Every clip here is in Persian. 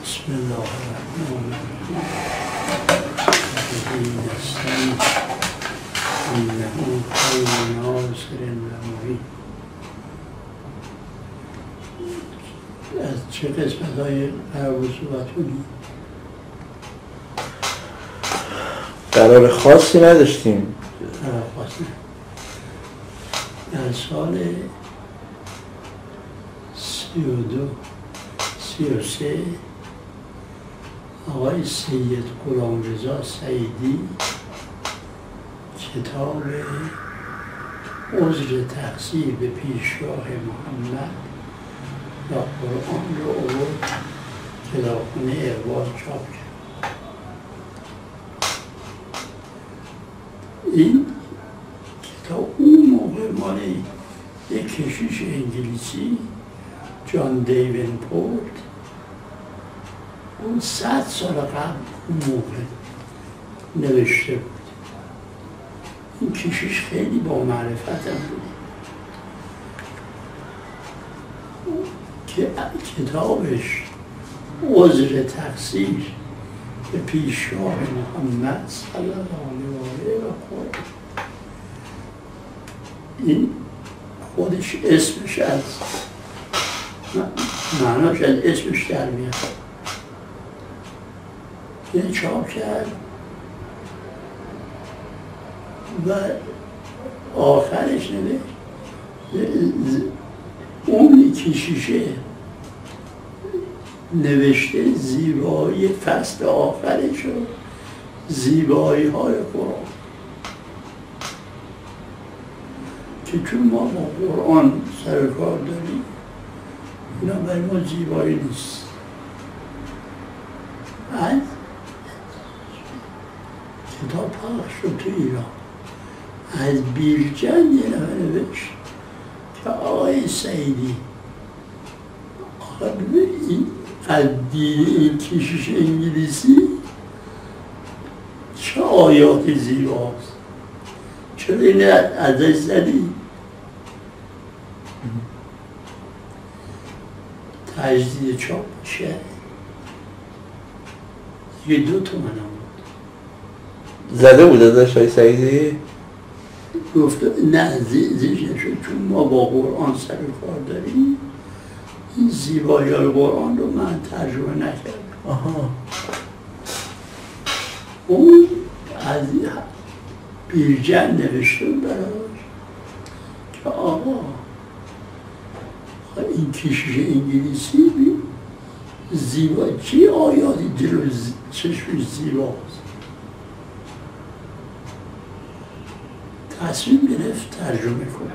بسم الله الرحمن الرحیم انه خیر ناصر و از چه قسمت های قرار صحبت کنیم؟ قرار خاصی نداشتیم. قرار خاصی در سال 33 آقای سید غلامرضا سعیدی کتاب عذر تقصیر به پیشگاه محمد و قرآن رو آورد کتابخانه اقبال چاپ کرد. این کتاب اون موقع مال یک کشیش انگلیسی جان دیونپورت اون 100 سال قبل اون موقع نوشته بود. این کشیش خیلی با معرفت هم بود که کتابش عذر تقصیر به پیشگاه محمد صلی الله علیه و آله این خودش اسمش از معناش از اسمش در میاد. این چاپ کرد و آخرش اون کشیشه نوشته زیبایی فصل آخرش و زیبایی های قرآن که چون ما با قرآن سر کار داریم اینا برای ما زیبایی نیست. بعد کتاب پخش شد تو ایران از بیرجند یه نفر نوشت که آقای سعیدی از دید این کشیش انگلیسی چه آیات زیباست، چرا این ازش زدی؟ تجدید چاپ شه یه 2 تومن هم بود. زده بود ازش های سعیدی؟ گفت نه زیش نشد چون ما با قرآن سر کار داریم این زیبایی های قرآن رو من ترجمه نکردم. آها. اون از بیرجند نوشته براش که آقا این کشیش انگلیسی زیبا چی آیاتی جلو چشمش زیباست. تصمیم گرفت ترجمه کنه.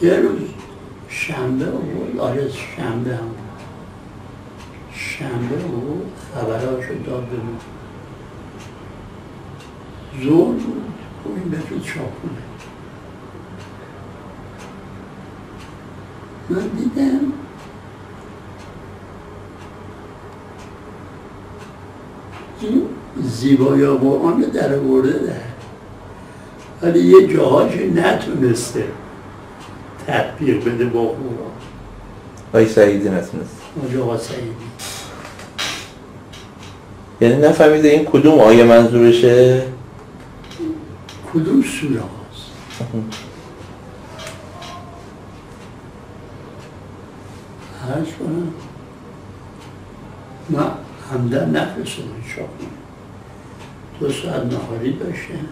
یه روز شنبه بود، شنبه هم بود. شنبه بود خبرهاشو داد به من. زور بود این بهتون چاپ کنه. من دیدم این زیبایی قرآن رو در آورده ده ولی یه جاهاش نتونسته تطبیق بده با قرآن. آقای سعیدی نتونست. آقا سعیدی یعنی نفهمیده این کدوم آیه منظورشه؟ کدوم سوره هاست. هرش کنم من همدن نفرستم چاپ کنم. 2 ساعت نهاری داشتم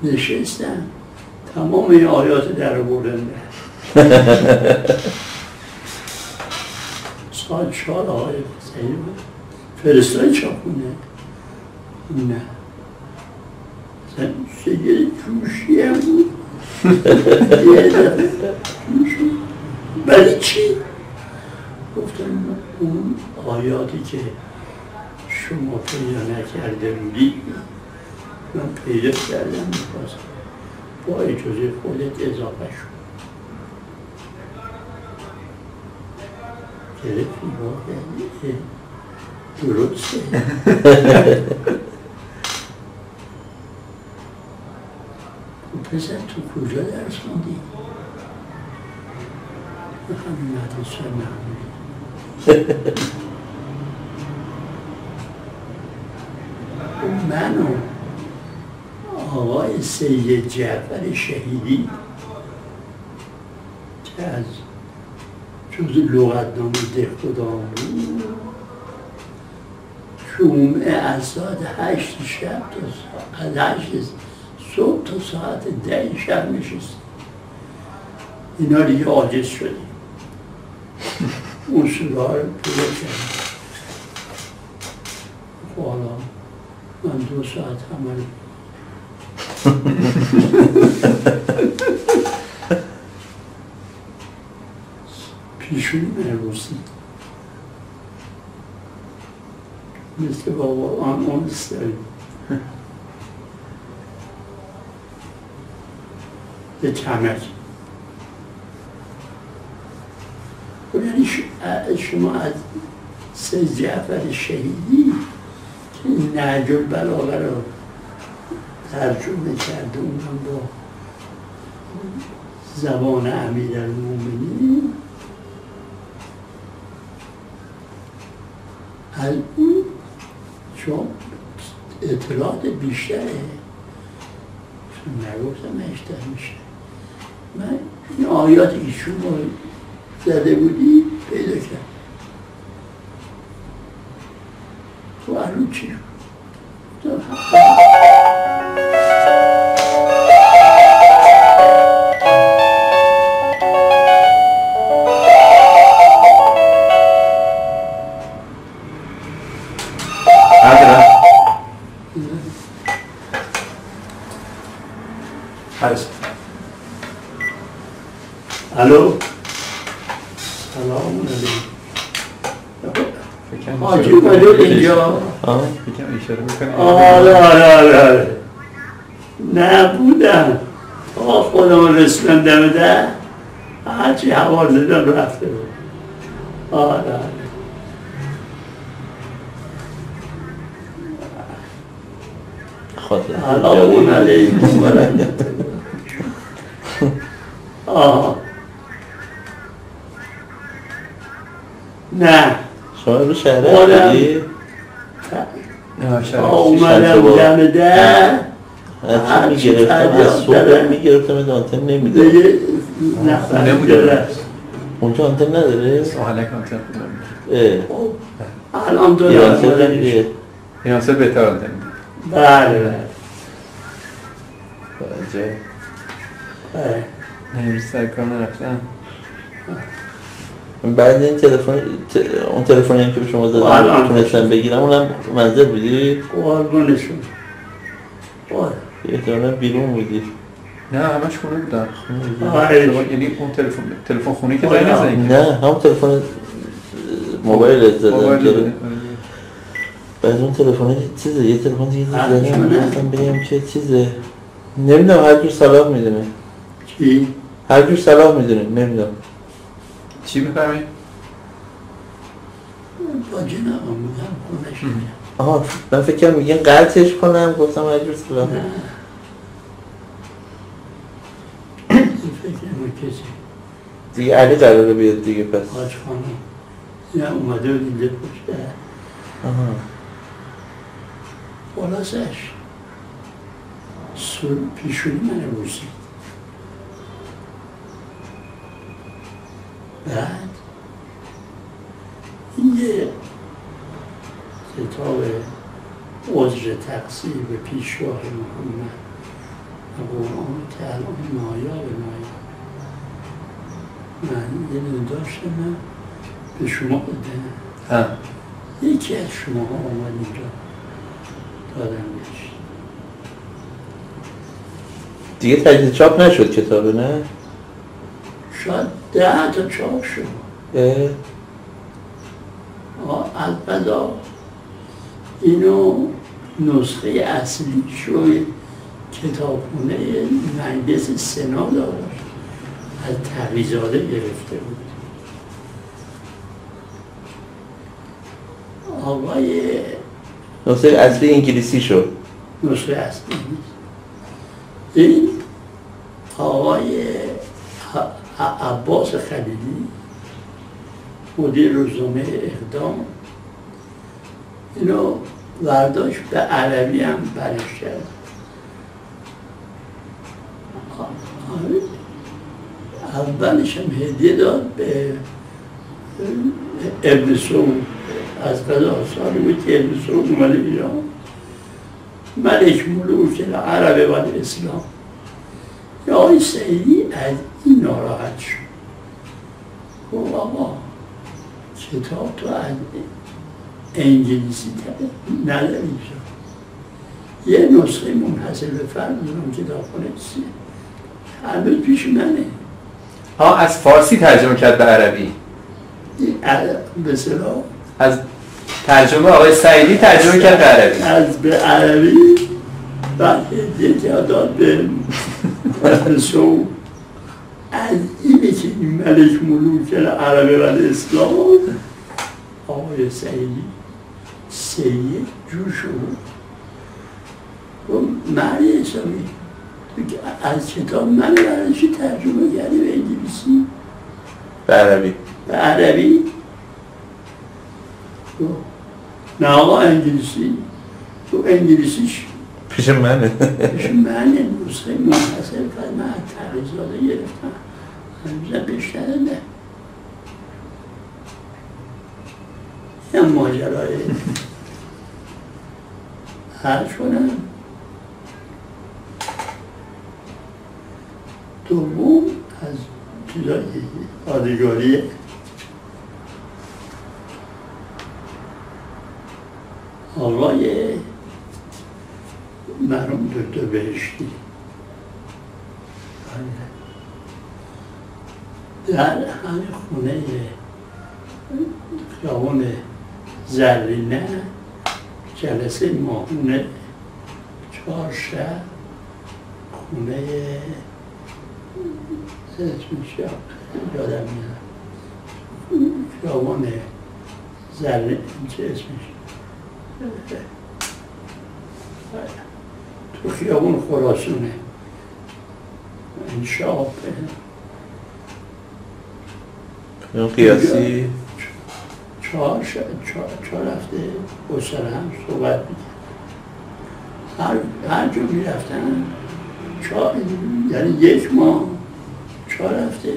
نشستم تمام این آیات در آوردن ساعت 4 آقای سعیدی بود فرستای چاپ کنه. نه سید جوشی هم بود یه دفعه جوشی ولی چی؟ گفتم اون آیاتی که شما پیدا نکرده بودید من پیدا کردم میخواستم با اجازه خودت اضافه شد. گرفتی با درسته. پسر تو کجا درس خوندی؟ همین مدرسه معمولی من و آقای سید جعفر شهیدی که از جز لغتنامه دهخدا بود، جمعه از ساعت 8 شب تا از 8 صبح تا ساعت 10 شب نشستیم. اینا دیگه عاجز شدیم، اصولها رو پیدا کردیم. حالا من 2 ساعت همه پیشونی مربوسی مثل بابا آن داریم به چمک. یعنی شما از سید جعفر شهیدی که نهج البلاغه رو ترجمه کرده، اونم با زبان امیرالمومنین، از اون چون اطلاعات بیشتره، چون نگفتم اشتر میشه. من این آیاتی که شما زده بودی پیدا کرد تو الان چی شد؟ الو سلام علیکم. حاجی اومده اینجا؟ فکرم اشاره میکنه. آره نبودم تا خودم رسیدم دم در، هرچی هوا زدم رفته بود. آره سلام علیکم و رحمت الله. نه شما رو شهره هستی؟ اومدم دم در، هرچی میگرفتم از صبح میگرفتم آنتن نمیده دیگه نفهمیده. اونجا آنتن نداره؟ ساحلک آنتن نداره. الان دارم ایرانسل بهتر آنتن میده. بله امروز سر کار نرفتم. بعد این اون تلفنی هم که به شما زدم تونستم بگیرم، اونم منزل بودی؟ قربونشون احتمالا بیرون بودی. نه همش خونه بودم. یعنی اون تلفن خونه که زنگ نزنید؟ نه همون تلفن موبایل زدم. بعد اون تلفن چیزه، یه تلفن دیگه زدم میخواستم بگم که چیزه، نمیدونم، هر جور صلاح میدونه. چی؟ هر جور صلاح میدونه، نمیدونم چی میفهمی؟ با جنابم بودم خونش میگم. آها من فکرم میگن قطعش کنم، گفتم هر جور صلاح. نه فکر کسی دیگه علی قراره بیاد دیگه پس. حاج خانم نه اومده و دیده پشته. آها خلاصش پیشونی من بوسید. بعد این یه کتاب عذر تقصیر به پیشوای محمد و قرآن که الان نایاب من یه دونه داشتم، من به شما بدم. یکی از شما ها آمد اینجا دادم بهش. دیگه تجدید چاپ نشد کتابه نه؟ شاید 10 تا چاپ شد. البته اینو نسخه اصلی شوی کتابخونه مجلس سنا داشت، از تقی‌زاده گرفته بود. آقای نسخه اصلی انگلیسی شد. نسخه اصلی نیست. این آقای عباس خلیلی مدیر روزنامه اقدام اینو برداشت به عربی هم برش کرد. اولش هم هدیه داد به ابن سعود. از قضا سالی بود که ابن سعود اومده ایران، ملک ملوک العرب و الاسلام. یا آقای سعیدی از این ناراحت شد. گفت آقا کتاب تو از انگلیسی نداری، یه نسخه منحصر به فرد اون کتاب خونه چیه؟ هنوز پیش منه. از فارسی ترجمه کرد به عربی؟ به اصطلاح از ترجمه آقای سعیدی ترجمه کرد به عربی؟ از به عربی بعد یک داد به رسول از اینه که این ملک ملوک العرب و الاسلام آقای سعیدی سید جور شد. و معنی اسلامی از کتاب من برایشی ترجمه کردی به انگلیسی؟ به عربی. به عربی؟ نه آقا انگلیسی. تو انگلیسیش پیش منه. پیش منه. نسخه منحصر کرد. من تغییزاده گرفتم هنوزم بیشتره نه. یه ماجرای حرف کنم. دوم از چیزای آدگاریه. آقای مرحوم دکتر بهشتی در همین خونه خیابان زرینه جلسه ماهونه 4 شهر خونه اسمش یادم میاد خیابان زرینه چه اسمش تو خیابون خراسونه انشاء اون قیاسی 4 هفته با سر هم صحبت میکرد. هر جا میرفتن یعنی 1 ماه 4 هفته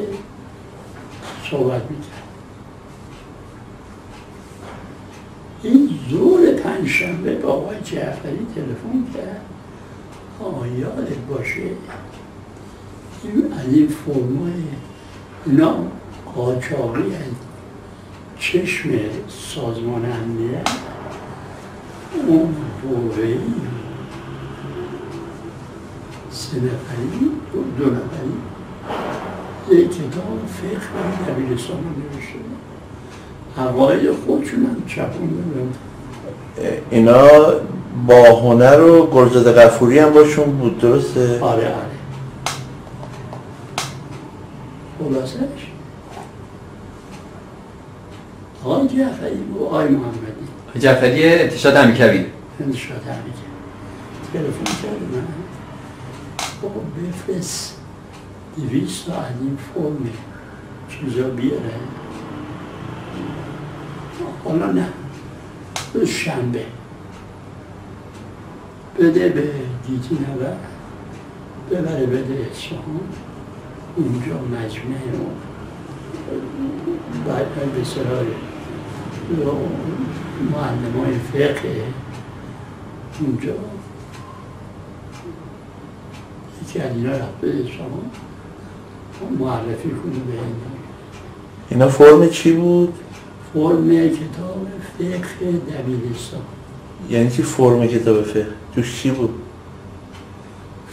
صحبت میکرد. این زور پنجشنبه با آقای جعفری تلفن کرد یادت باشه از این فرمای اینا قاچاقی از چشم سازمان امنیت اون واقعی 3 نفری 2 نفری یک کتاب فقه دبیرستان رو نوشته عقاید خودشون هم چپوندن. اینا با هنر و گرزاد غفوری هم باشون بود درسته؟ آره خلاصش آقای جعفری و آقای محمدی. جعفری انتشارات امیرکبیر. انتشارات امیرکبیر تلفن کرد من بابا بفرست 200 تا از این فرم چیزا بیاره. حالا نه روز شنبه بده به گیتی نبر ببره بده اصفهان اونجا مجمع و بعد به سرای معلم های فقه اونجا یکی از اینا رفت به اصفهان معرفی کنه به اینا فرم چی بود؟ فرم کتاب فقه دبیرستان. یعنی چی فرم کتاب فقه؟ توش چی بود؟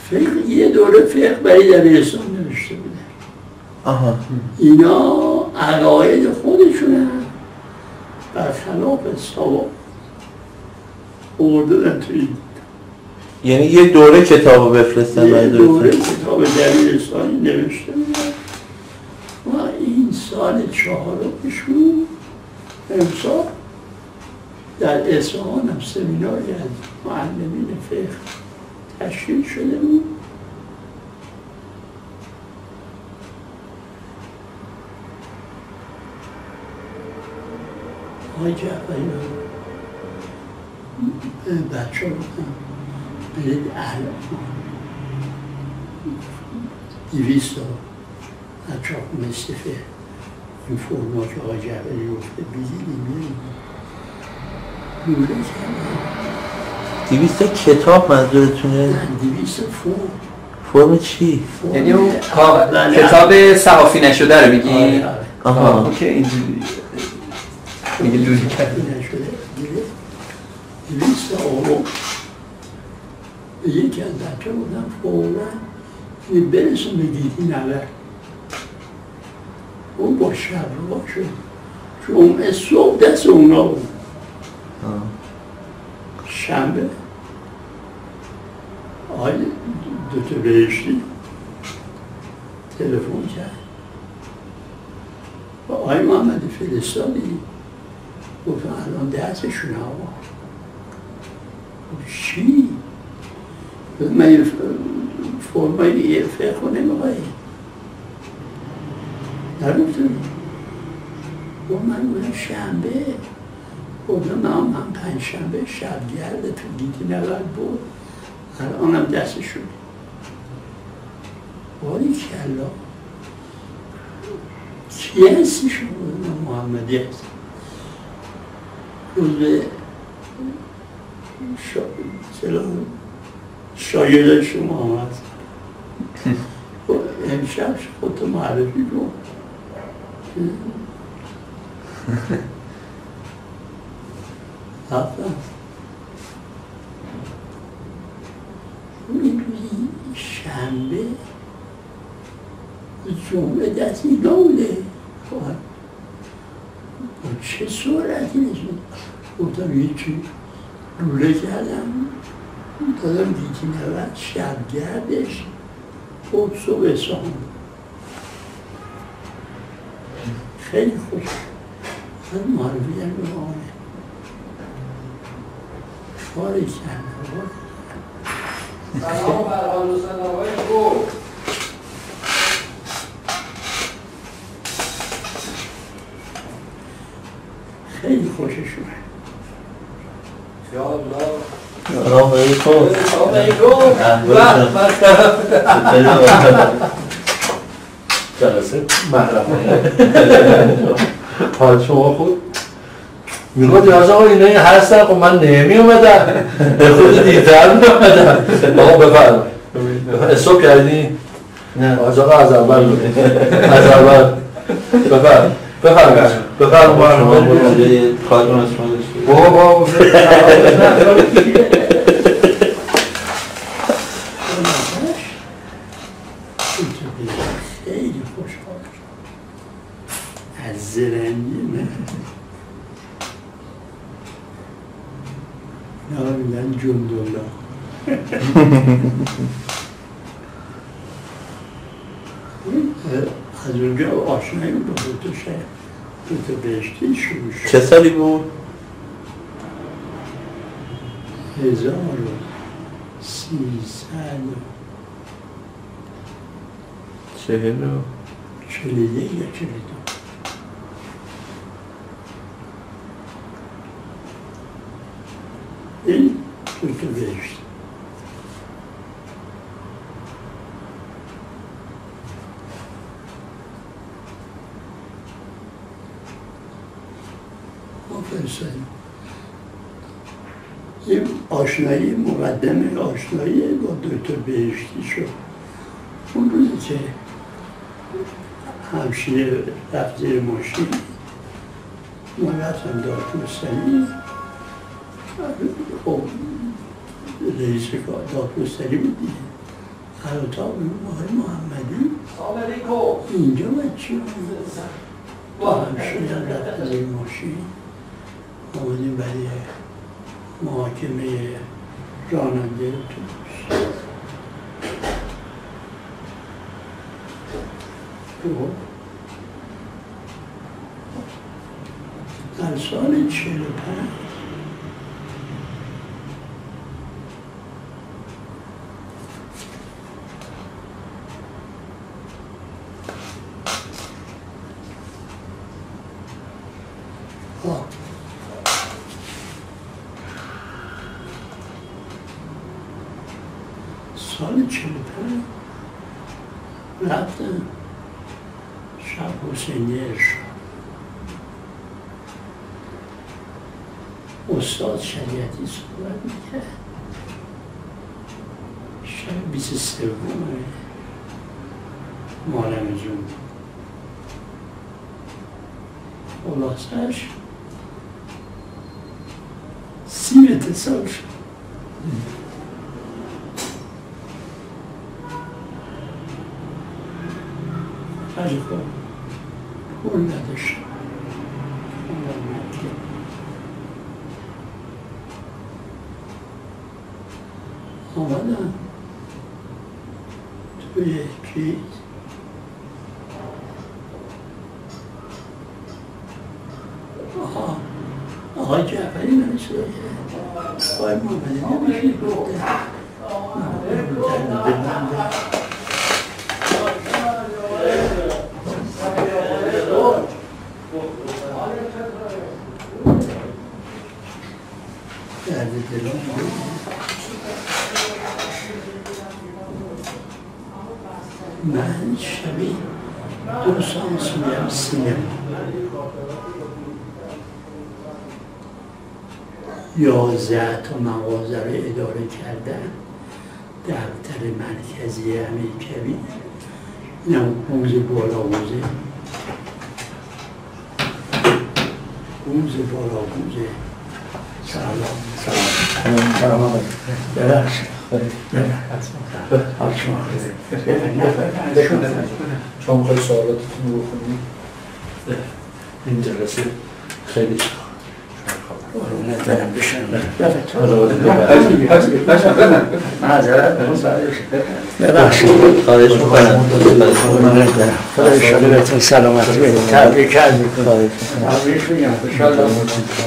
فقه یه دوره فقه برای دبیرستان نوشته بوده. آها. اینا عقاید خودشونه برخلاف سواب آوردن توی یعنی یه دوره کتاب بفرستن یه دوره کتاب دبیرستانی نوشته بوده و این سال 4مشون امسال در اصفهان هم سمیناری از معلمین فقه تشکیل شده بود. آقای جعفری بچه ها بودن برید الان 200 تا بچه ها خونه استفه این فرما که آقای جعفری گفته بیدیدیم لوله کردن 200 کتاب منظورتونه؟ نه 200 فرم چی؟ یعنی اون کتاب صحافی نشده رو میگی؟ آها اوکی اینجوری میگه لوله کرده نشده 200 آقا به یکی از بچه بودم فوراً برسون به دیدی نور اون با شب رو شد جمعه صبح دست اونا بود شنبه آقای دکتر بهشتی تلفن کرد با آقای محمد فلسطینی گفتم الان درسشون آقا چی؟ من فرمایی فقه نمیخوایی نگفتم با من بودم شنبه گفتم من 5 شنبه شبگرد تو دیدی نورد بود الانم دستشون باری کلا کی هستی شما؟ محمدی هست روز شاگرد شما هم هست امشب خودتو معرفی کن رفتم شنبه جمعه دست اینا بوده با چه سرعتی نشد گفتم یکی لوله کردم دادم دیگه نورد شبگردش خود صبح سام خیلی خوش من معرفی کردم به آنه کاری کردم سلام بر حال و سلامای خوب خیلی خوشش اومد یا الله سلام علیکم سلام علیکم جلسه محرمانه حال شما خوب؟ میگو نیاز آقا اینه هستن خب من نمی اومدم خود دیدتر می اومدم آقا بفرم حساب کردی؟ نه آج آقا از اول از اول بفرم بفرم شما بود یه کار من از شما داشته بابا خیلی خوشحال از زرنگی من نامیدن جندولا از اونجا آشنایی با دو تا بهشتی شروع شد چه سالی بود؟ 41 یا 42 این دو تا بهشتی فرستادیم این آشنایی مقدمه آشنایی با دکتر بهشتی شد اون روزی که همشیره رفت زیر ماشین من رفتم دادپستانی خب رئیس دادپستانی بود دیگه هر اتاق آقای محمدی سلام علیکم اینجا باید چی بود؟ با همشیره رفت زیر ماشین آمدیم برای محاکمه راننده اتوبوس در سال 45 سال 45 رفتم شب حسینی ارشاد استاد شریعتی صحبت میکرد شب 23 مالم جون خلاصش 30 اتصال شد خیلی خوب پول نداشتم آمدم توی چیز آقای جعفری من صدا کرد آقای محمدی نمیشه گفته درد دلم من شبیه 2 سانس میرم سینما 11 تا مغازه رو اداره کردن دفتر مرکزی امیرکبیر اینم حوزه بالا حوزه بالا سلام آقای ببخشید چون خیلی سوالاتتون رو بخونیم این جلسه خیلی برم بشنم ببخشید خواهش میکنم خدا شده بهتون سلامتی بگیم تبریک میکنم تبریک میگم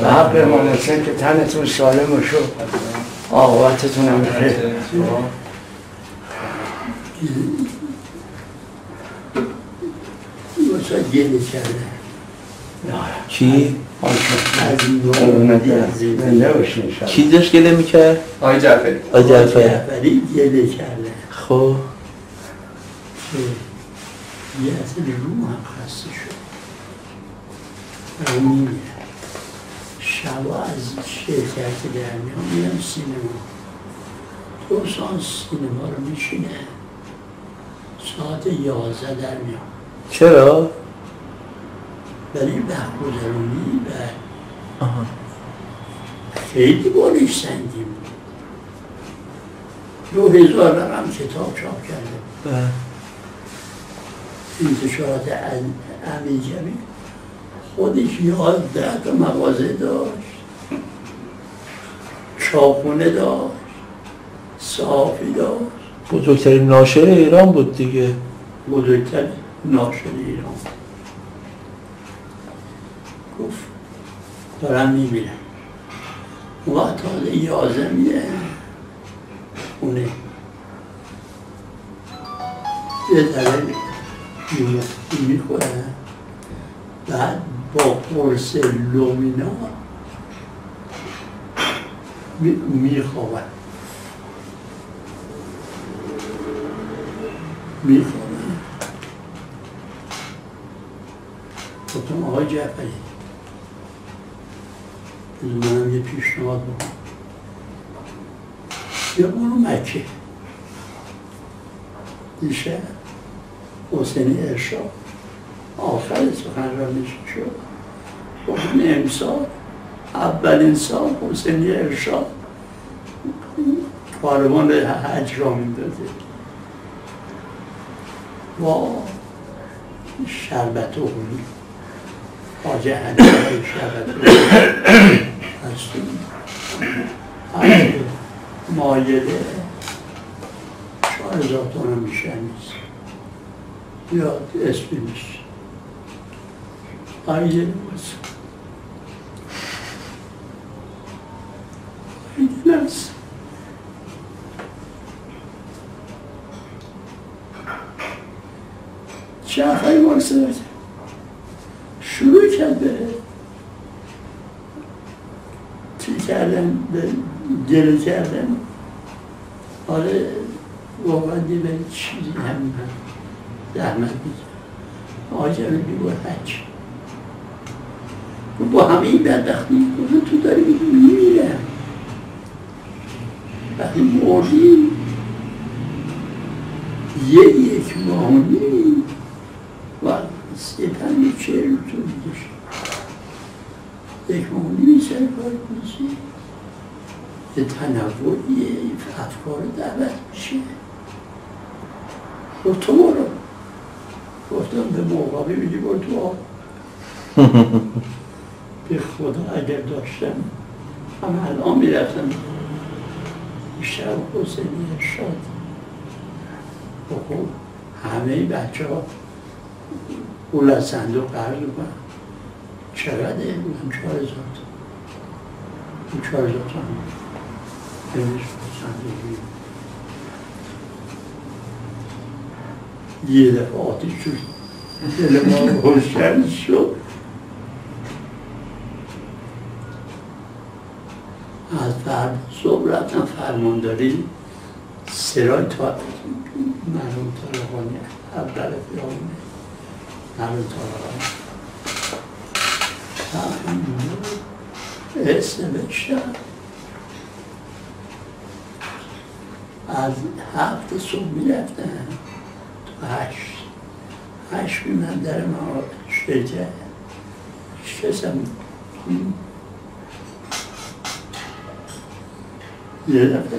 به حق امام حسین که تنتون سالم و شد عاقبتتون هم بخیر بسا گلی کرده کی؟ کی کی داشت گله میکرد؟ آقای جعفری آقای جعفری گله کرده خب یه اصل رو هم خسته شد رو میمیره شبا از شرکت در میرم سینما 2 ساعت سینما رو میشینه ساعت 11 در میام چرا؟ برای وقت گذرونی خیلی بالش سنگی بود 2000 رقم کتاب چاپ کرده انتشارات امیرکبیر خودش 11 تا مغازه داشت چاپخونه داشت صحافی داشت بزرگترین ناشر ایران بود دیگه بزرگترین ناشر ایران گفت دارم میبینم اون وقت حالا 11 میره خونه یه ذره میخورن بعد با قرص لومینا میخوابن گفتم آقای جعفری منم یه پیشنهاد بکنم یا برو مکه دیشه حسینی ارشاد آخر سخنرانیش شد گفتم امسال اولین سال حسینی ارشاد کاروان حج را میداده با شربت و غنی خواجه حنیفه شربت و غنی هستیم از مایده 4000 تومن بیشتر نیست یا اسمی نیست آیده نیست آیده نیست جعفری مارسلت شروع کرد به چی کردن، به گله کردن. آره واقعا دیگه چیزی هم زحمت میزن آجر بیگو هچ با همه این بدبختی تو داری میمیره وقتی مردی یک ماهی و 35-40 طول میشه یک ماهی سر کار کنیسی یه تنوعی افکار دعوت میشه گفت تو برو گفتم به موقع ببینی برو تو آب به خدا اگر داشتم هم الان میرفتم شب حسینی ارشاد بخون همه بچه ها پول از صندوق قرض کنم چقدر بودم 4,000 تومان 4,000 تومان نمیشه صندوقی یه دفعه آتیش شد دل ما روشن شد از فرد صبح رفتم فرمانداری سرای تا مرحوم طالقانی اول فیامونه مرحوم طالقانی اسم نوشتم از 7 صبح میرفتم تا 8 من در ما شکستم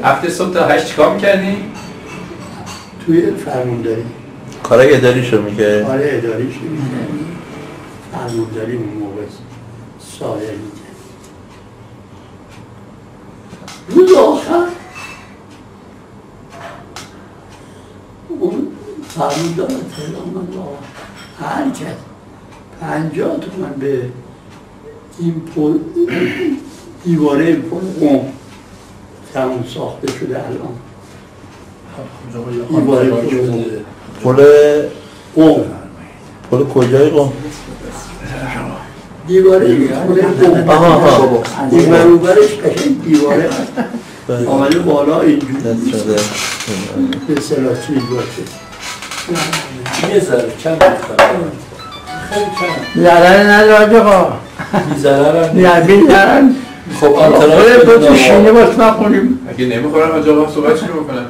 هفته صبح تا 8 چیکار میکردی؟ توی فرمانداری کارای اداریشو میگه کار اداریشو میکردی فرمانداری اون موقع ساله میکرد روز آخر اون فرماندار تهران من با هر کس 50 تومن به این پل دیواره پل قم تمام ساخته شده الان دیواره پل قم پل کجای قم؟ دیواره پل قم این بروبرش قشنگ دیواره آمده بالا اینجوری به سلاسی باشه یه ذره کم می‌خوره خیلی کم ضرر نداره آقا بی‌ضررم نه بی‌ضرر خب آنتراژ دو تا شینه باش نخونیم اگه نمیخورم از آقا صحبت شروع بکنم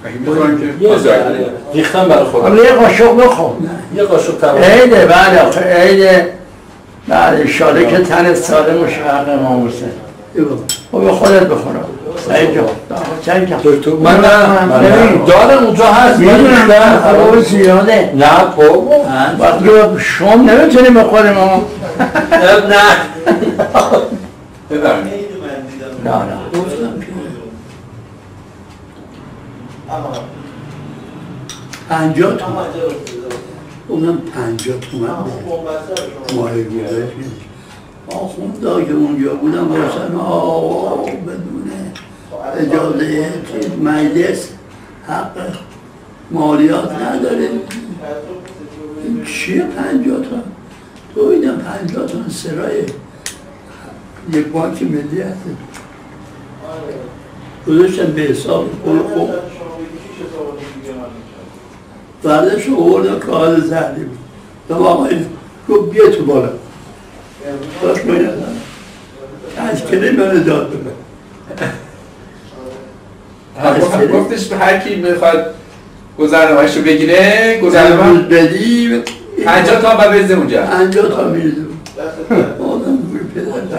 اگه میخورم که یه ذره ریختم برای خودم حالا یه قاشق بخور یه قاشق تمام عیده بله آخه عیده بله انشاءالله که تن سالم و شهر امام حسین خب به خودت بخورم سعید جان چند کم دکتر من دارم اونجا هست میدونم خب زیاده نه بابا وقتی شام نمیتونیم بخوریم اما نه بفرمایید نه گفتم که 50 تومن اونم 50 تومن ماهی گذاشت آخونده که اونجا بودم باشن بدون اجازه مجلس حق مالیات نداره این چیه 50 تومن تو ایدم 50 تومن سرای یک بانک ملی هست گذاشتم به حساب خوب بردش رو آوردم کاغذ زردی بود دم آقای گفت بیا تو بالا داشت می ندارم از کلی من داد ببن گفتش به هر کی میخواد گذرنامه‌اش رو بگیره گذرنامه بدی 50 تا و بزده اونجا 50 تا میرده آدم بوی پدر 50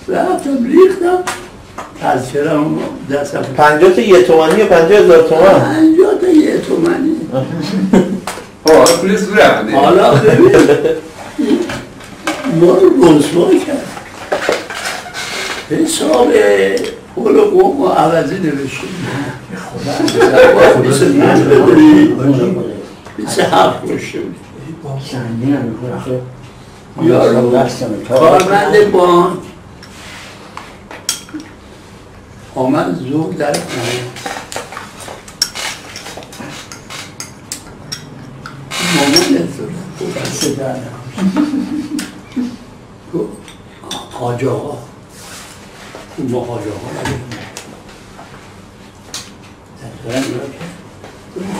رفتم ریختم تذکرم دستم 50 تا یه تومانی یا 50,000 تومان؟ 50 تا یه تومانی حالا پول زور بوده حالا ببین ما رو رسوا کرد حساب پول قوم و عوضی نوشتیم خدا 27 کشته بود کارمند بانک آمد زور در خانه مامان نزدن حاج آقا ما حاج آقا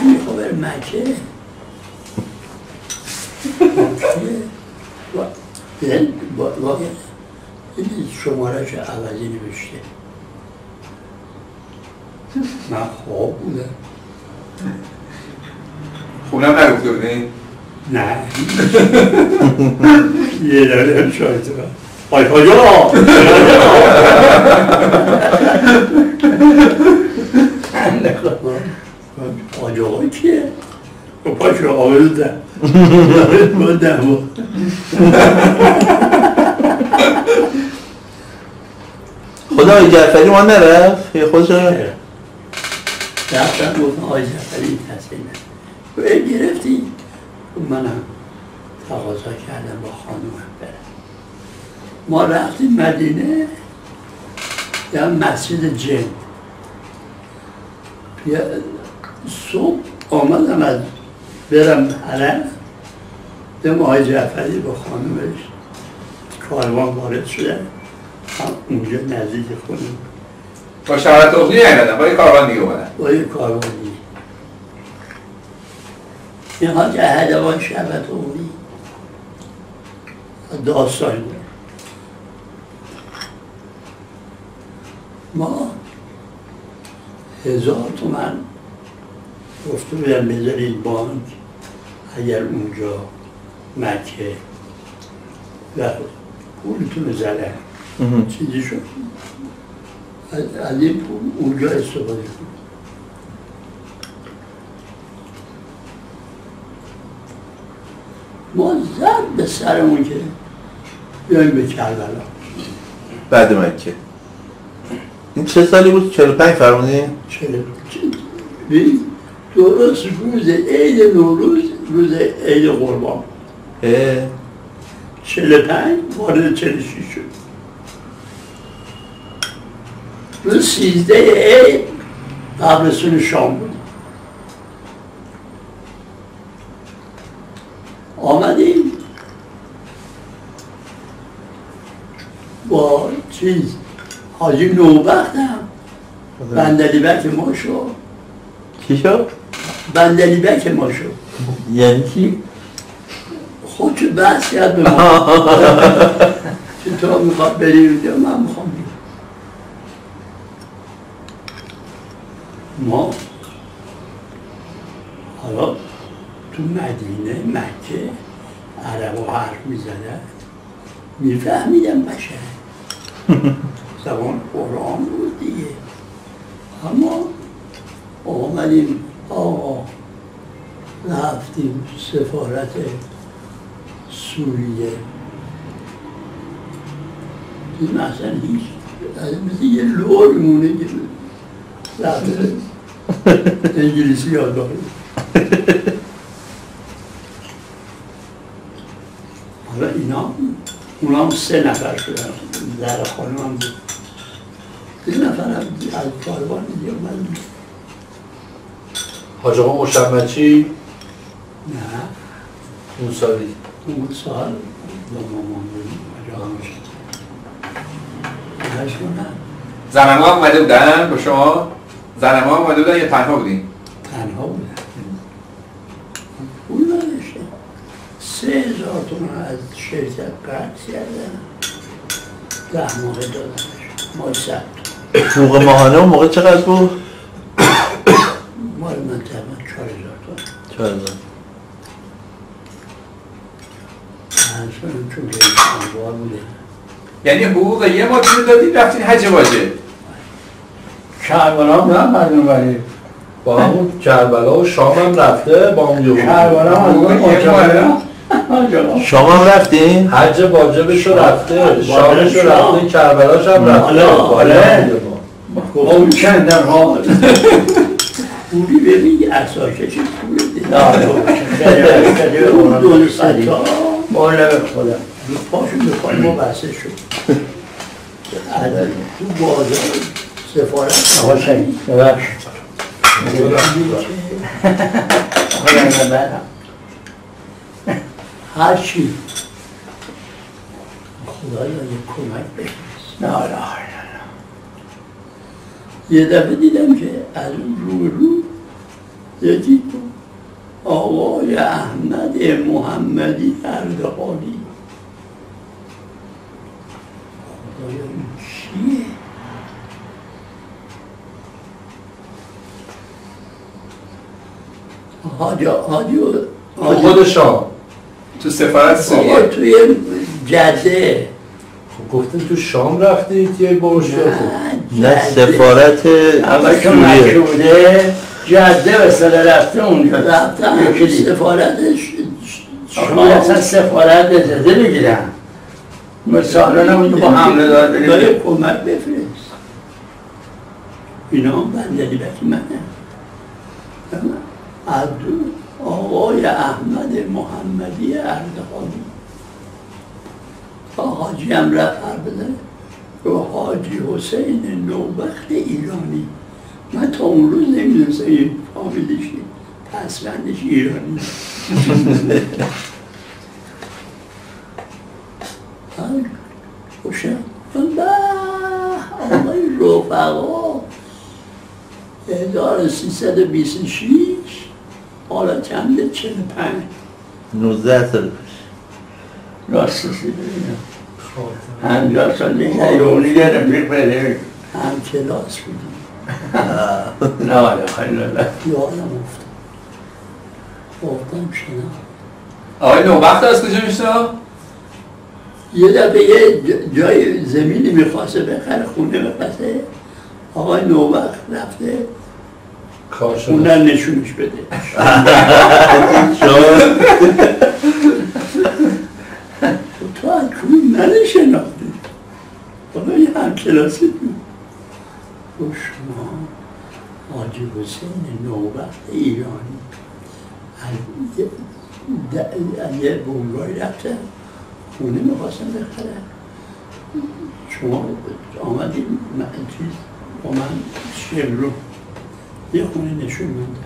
میخواه مکه این شمارهش عوضی نوشته من خواب بودم خونم نگفته بودین؟ نه یه داره شاید آی خدا آجاقا کیه؟ پاشو آوردم بودم خدا آقای جعفری ما نرفت؟ یه خودش رفتم گفتم آقای جعفری تصمیم گرفتی؟ منم تقاضا کردم با خانومم برم ما رفتیم مدینه در مسجد جن صبح آمدم از برم حرم دم آقای جعفری با خانومش کاروان وارد شدن اونجا نزدیک خونه با شهرت اغلی نیمدن با یه کاروان دیگه اومدن با یه کاروان دیگه این حاج اهدوان شهرت اغلی داستان بود ما 1000 تومن گفته بودم بذارید بانک اگر اونجا مکه و پولتون زدن چیزی شد از این پول اونجا استفاده کنید ما زد به سرمون که بیاییم به کربلا بعد مکه این چه سالی بود؟ 45 فرمودین؟ 45 درست روز عید نوروز روز عید قربان 45 وارد 46 شد روز 13 عید قبرستون شام بود آمدیم با چیز حاجی نوبخت هم بندلیبک ما شد چی شد؟ بندلیبک ما شد یعنی چی؟ خودشو بحث کرد به ما چطور میخواد بری اونجا من میخوام بیم ما حالا تو مدینه مکه عرب حرف میزدن میفهمیدم بشه زبان قرآن بود دیگه اما آمدیم آقا رفتیم سفارت سوریه این اصلا هیچ مثل یه لور مونه که رفته انگلیسی یاد داره حالا اینا اونا هم 3 نفر شدن در خانم هم بود 3 نفر هم از کاروان دیگه اومدن حاج آقا مشمچی نه اون سالی اون سال با مامان بودیم حاج آقا مشمچی زنما هم اومده بودن با شما؟ زنما هم اومده بودن یا تنها بودین؟ تنها بودن پول نداشتم 3000 تومان از شرکت قرض کردن 10 ماه دادنش ماه 100 حقوق ماهانه اون موقع چقدر بود؟ مال من تقریبا 4000 تومان 4000 هنچنان چون که انبار بوده یعنی حقوق یه ماه دادید رفتین حج واجب کربلا هم نه مردم ولی با همون کربلا و شام هم رفته با اون یه کربلا هم شما هم رفتین؟ حج واجبش رو رفته شامش رو رفته کربلاش هم رفته آره اون کندن ها پولی ببین اساشه چه پولی دیدن اون دو ستا بالا به خودم پاشون به پای ما بسته شد تو بازار سفارت آقا شنید ببخشید هر چی خدایا یک کمک بکنید نه یه دفعه دیدم که از اون رو یکی بود آقای احمد محمدی اردهانی. خدایا این کیه؟ خود شام تو سفارت سوریه توی جده. خب گفتن تو شام رفتید یه بروشور نه سفارت اول که سوریه مشهوده جده بسیده رفته اونجا رفتم سفارتش شما اصلا سفارت اجازه بگیرم مثالا اونجا با حمله دار بریم کمک بفرست. اینا هم بندلی بکی منه از آقای احمد محمدی اردهانی. تا حاجی هم رفت بزنه رو حاجی حسین نوبخت ایرانی. من تا اون روز نمیدونستم این فامیلیشی پسوندش ایرانی. خوشم آقای رفقا 1326 حالا چنده 45 19 سال پیش راستسی ببینم 50 سال ایرانی دارم بگم هم کلاس بودیم. نه خیلی یادم افتادم شنم. آقای نوبخت از کجا میشنم؟ یه دفعه یه جای زمینی میخواسته بخره خونه بخواسته آقای نوبخت رفته خونه نشونش بده. تو از کنون ننشناختی حالا یه همکلاسی بود. تو شما حاجی حسین نوبخت ایرانی از یه بونگای رفته خونه میخواستم بخرم. شما آمدید چیز با من شمرو یه خونه نشون منده.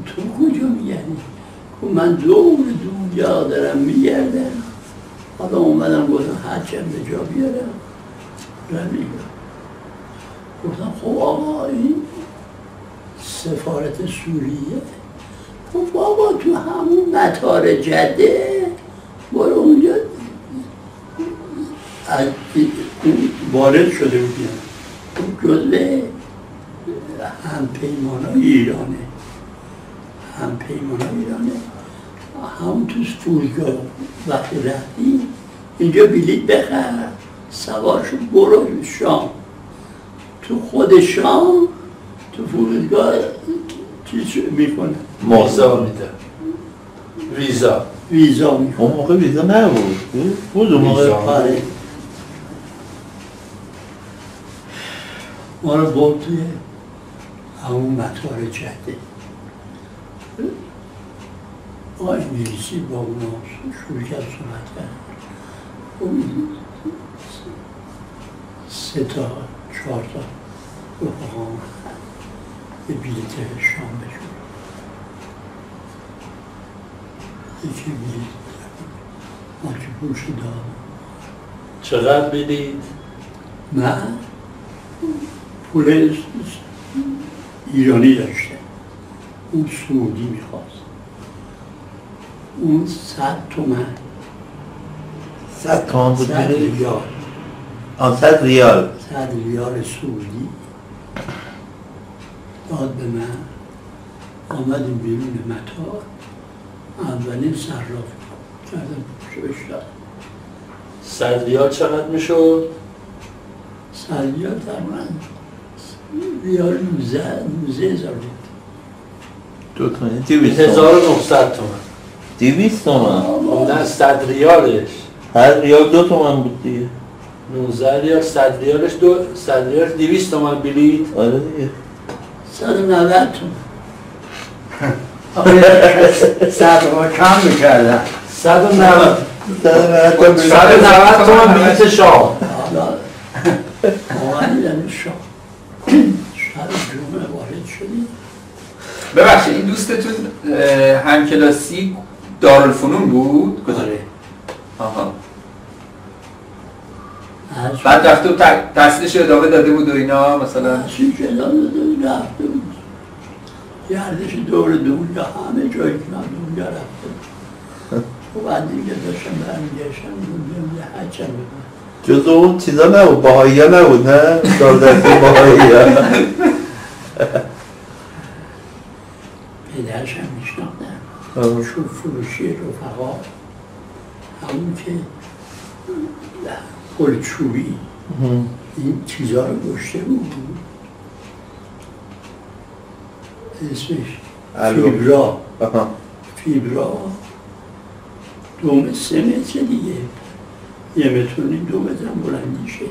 تو کجا میگردی؟ من دور دنیا دارم میگردم. حالا اومدم گفتم هرچند به جا بیارم رمیگم. گفتم خب آقا این سفارت سوریه. خب بابا تو همون مطار جده برو اونجا از وارد شده بودیم. جزء همپیمانای ایرانه. همون تو فرودگاه وقتی رفتی اینجا بلیط بخر سوار شو برو شام. تو خود شام تو فرودگاه چیز میکنه ویزا میده ویزا اون موقع ویزا نبود بود اون موقع آره. ما رو برد توی همون مطار جده. آقای انگلیسی با اونا شروع کرد صحبت کرد. سه تا 4 تا رفقا یه بلیت شام بشون یکی بلیت ما که پولش داد. چقدر بدید؟ من پول ایرانی داشته اون سعودی میخواست. اون 100 تومن 100 تومن بود 100 ریال 100 ریال 100 ریال سعودی داد به من. آمدیم بیرون مطار اولین صراف کردم شوش داد. 100 ریال چقدر میشد؟ 100 ریال تقریبا ریال 19,000 بود. 2 تومن 200 1900 تومن 200 تومن نه 100 ریالش هر ریال 2 تومن بود دیگه. 19 ریال 100 ریالش 100 ریالش 200 تومن بلیط. آره دیگه 190 تومن. صد کم میکردن 190 تومن بلیط شام. آمدیدن شام شب جمعه وارد شدیم. ببخشید این دوستتون همکلاسی دارالفنون بود؟ آره. آها. بعد رفته و تحصیلش ادامه داده بود و اینا مثلا تحصیلش ادامه داده رفته بود گردش دور دنیا همه جایی که من دنیا رفته بود و بعد دیگه داشتم برمیگشتم دنیا حجم بودم. جز اون چیزا نبود، باهایی ها نبود نه؟ دارده باهایی ها پدرش هم میشناختم چوب فروشی رفقا همون که گل چوبی این چیزا رو گشته بود اسمش فیبرا 2 متر 3 متر دیگه 1 متر و نیم 2 متر هم بلندیشه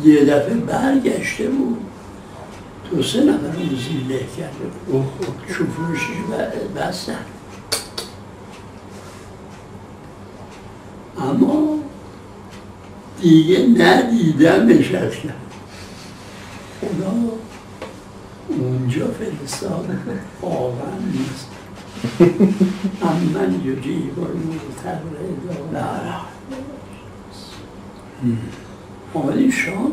یه دفعه برگشته بود 2-3 نفر رو زیله کرده بود چوب فروشیش بستن اما دیگه ندیدم نشستم خدا اونجا فرستاد واقعا نیست من یجیب المضطر اذا آمدیم شام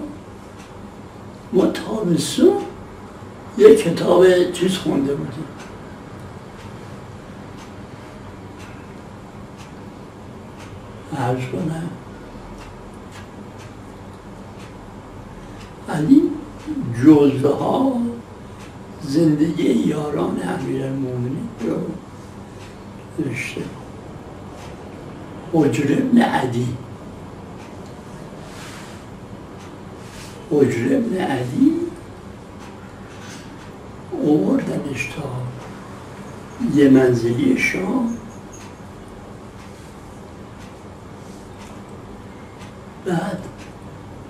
ما تابستون یک کتاب چیز خونده بودیم عرض کنم از این جزوه ها زندگی یاران امیرالمومنین رو نوشته حجر ابن عدی آوردنش تا یه منزلی شام بعد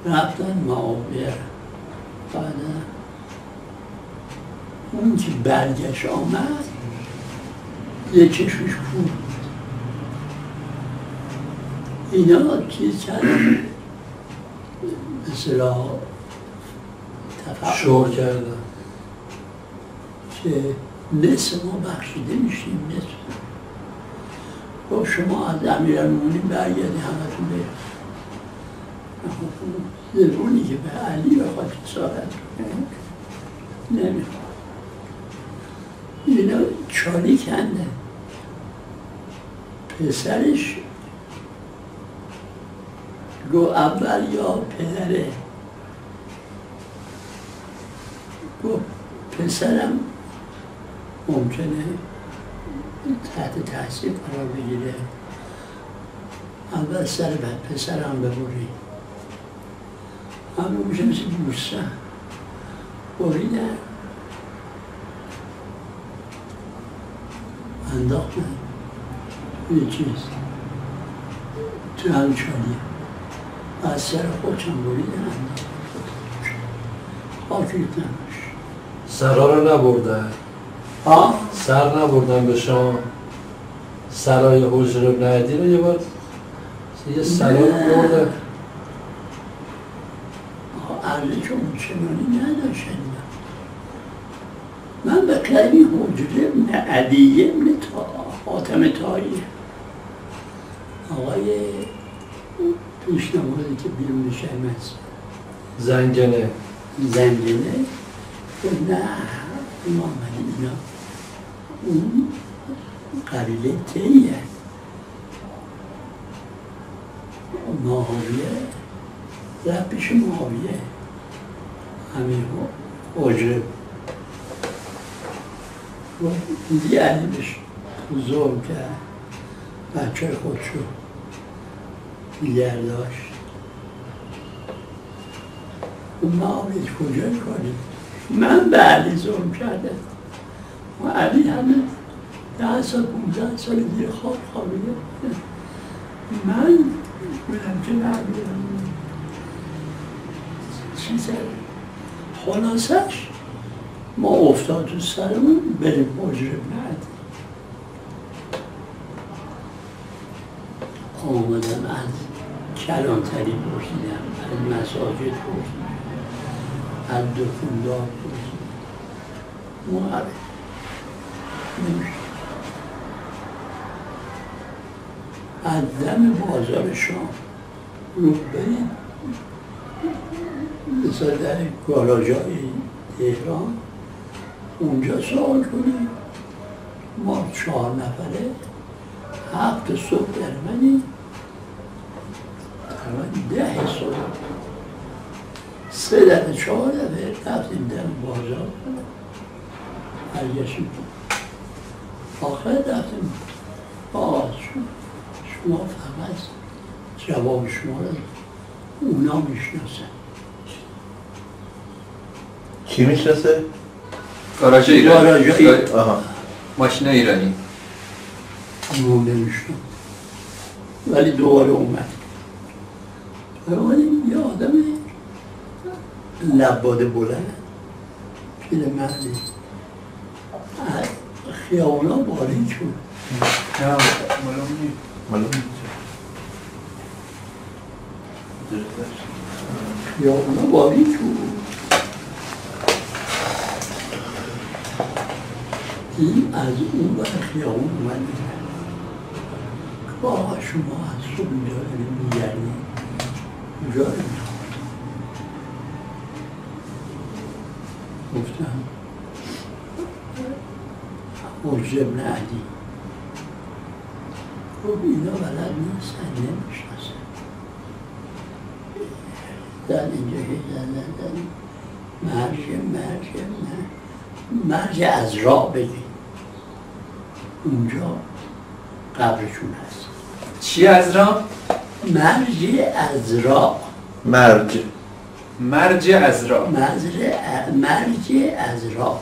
رفتن معاویه بعد اون که برگشت آمد یه چشمش بود اینا چیز کردن به صلاح شور کردن که نصف ما بخشیده میشیم نصف با شما از امیرالمومنین برگردی همتون برید زبونی که به علی بخواد سارت نمیخواد اینا چالی کنده پسرش گو اول یا پدره گو پسرم ممکنه تحت تحصیل قرار بگیره اول سر بعد پسرم ببری همه میشه مثل بوستن بریدن انداختن یه چیز تو هم چالی از سر خودشم بریدن انداختن خاکیتن سرا رو نبردن سر نبردن به شام سرای حجر ابن عدی رو یه بار یه سرا رو بردن عرضه که اون چنانی نداشتن من به قیمی حجر ابن عدی ابن حاتم طایی آقای پیشنمازی که بیرون شهر هست زنگنه نه امام علی اینا اون قبیله تیه معاویه رفت پیش معاویه امیر حجر دیدی علی بهش ظلم کرد بچه خودشو دیگر داشت اون معاویه کجا کنید من به علی ظلم کرده و علی همه 10 سال 15 سال دیگه خوابیده من بودم که نبیدم چیزه خلاصش ما افتاد تو سرمون بریم حجر ابن عدی آمدم از کلانتری پرسیدم از مساجد پرسیدم از دکاندار پرسیدم معرف نمیشه از دم بازار شام رو بریم مثلا در گاراژهای تهران اونجا سوال کنیم. ما 4 نفره 7 صبح در منی تقریبا 10 صبح 3 دفعه 4 دفعه رفتیم در بازار برگشتیم آخر رفتیم شما فقط جواب شما رو اونا میشناسن. کی میشناسه؟ گاراژ ایرانی. گاراژ آها. ماشین ایرانی. اون نمیشنم ولی دوباره اومد. اومدیم یه آدم لباده بلند پیرمردی از خیابونا باریک شد. خیابونا باریک بود. این از اون بر خیابون اومد با شما از صبح اینجا میگردی اونجا رو گفتم مرز ابن علی خب اینا بلد نیستن نمیشناسن زن اینجا که زن مرج از راه بگی اونجا قبرشون هست. چی از راه؟ مرج از راه. مرج از راه. مرج از راه.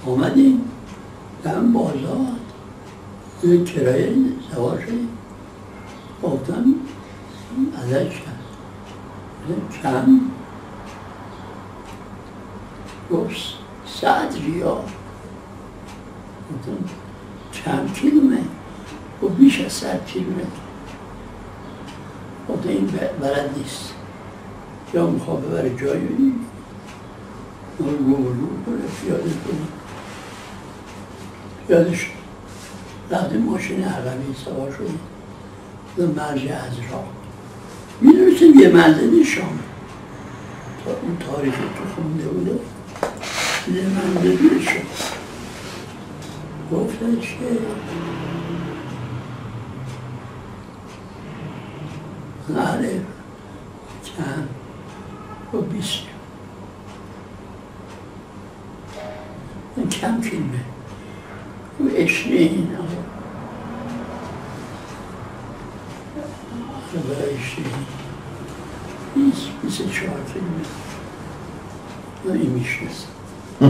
آمدیم دم بازار یه کرایه سوار شدیم گفتم ازش کم گفت 100 ریال. گفتم چند کیلومتر؟ و بیش از 100 کیلومتر. گفتم این بلد نیست یا میخواه ببره جایی رو کنه پیاده کنه. پیاده شد رفتیم ماشین عقبی سوار شدیم به مرج از راه. میدونستیم یه منزل شام تا اون تاریخ تو خونده بوده یه منزل شد. گفتش که غالب کم و 20 کم کلمه و 20 برای 24 کلمه و این میشنست 4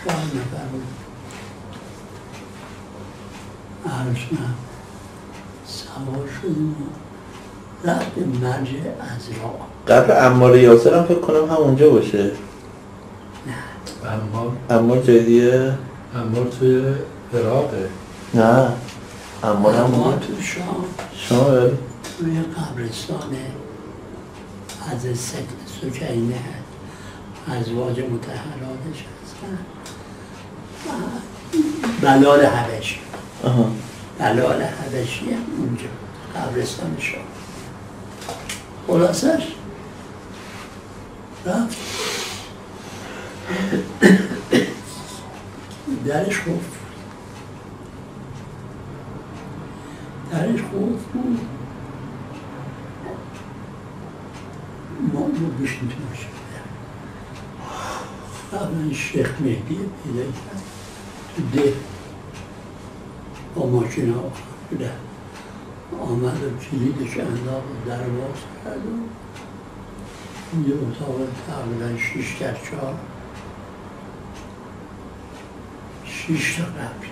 نفر بود. عرضم سوار شدیم و رفتیم مرج از راه. قبل عمار یاسر هم فکر کنم همونجا باشه. نه عمار جای دیگه؟ عمار توی عراقه. نه عمار هم تو شام روی قبرستان از سکینه ازواج مطهراتش هستن. بلال حبشی بلال حبشی هم اونجا قبرستان شاه. خلاصش رفت درش خوف بود ما بشیم تو باشیم. رفتن شیخ مهدی پیدا کرد تو ده با ماشین ها بوده. آمد و کلیدش انداخت و در باز کرد و یه اتاق تقریبا 6x4 6 تا قبر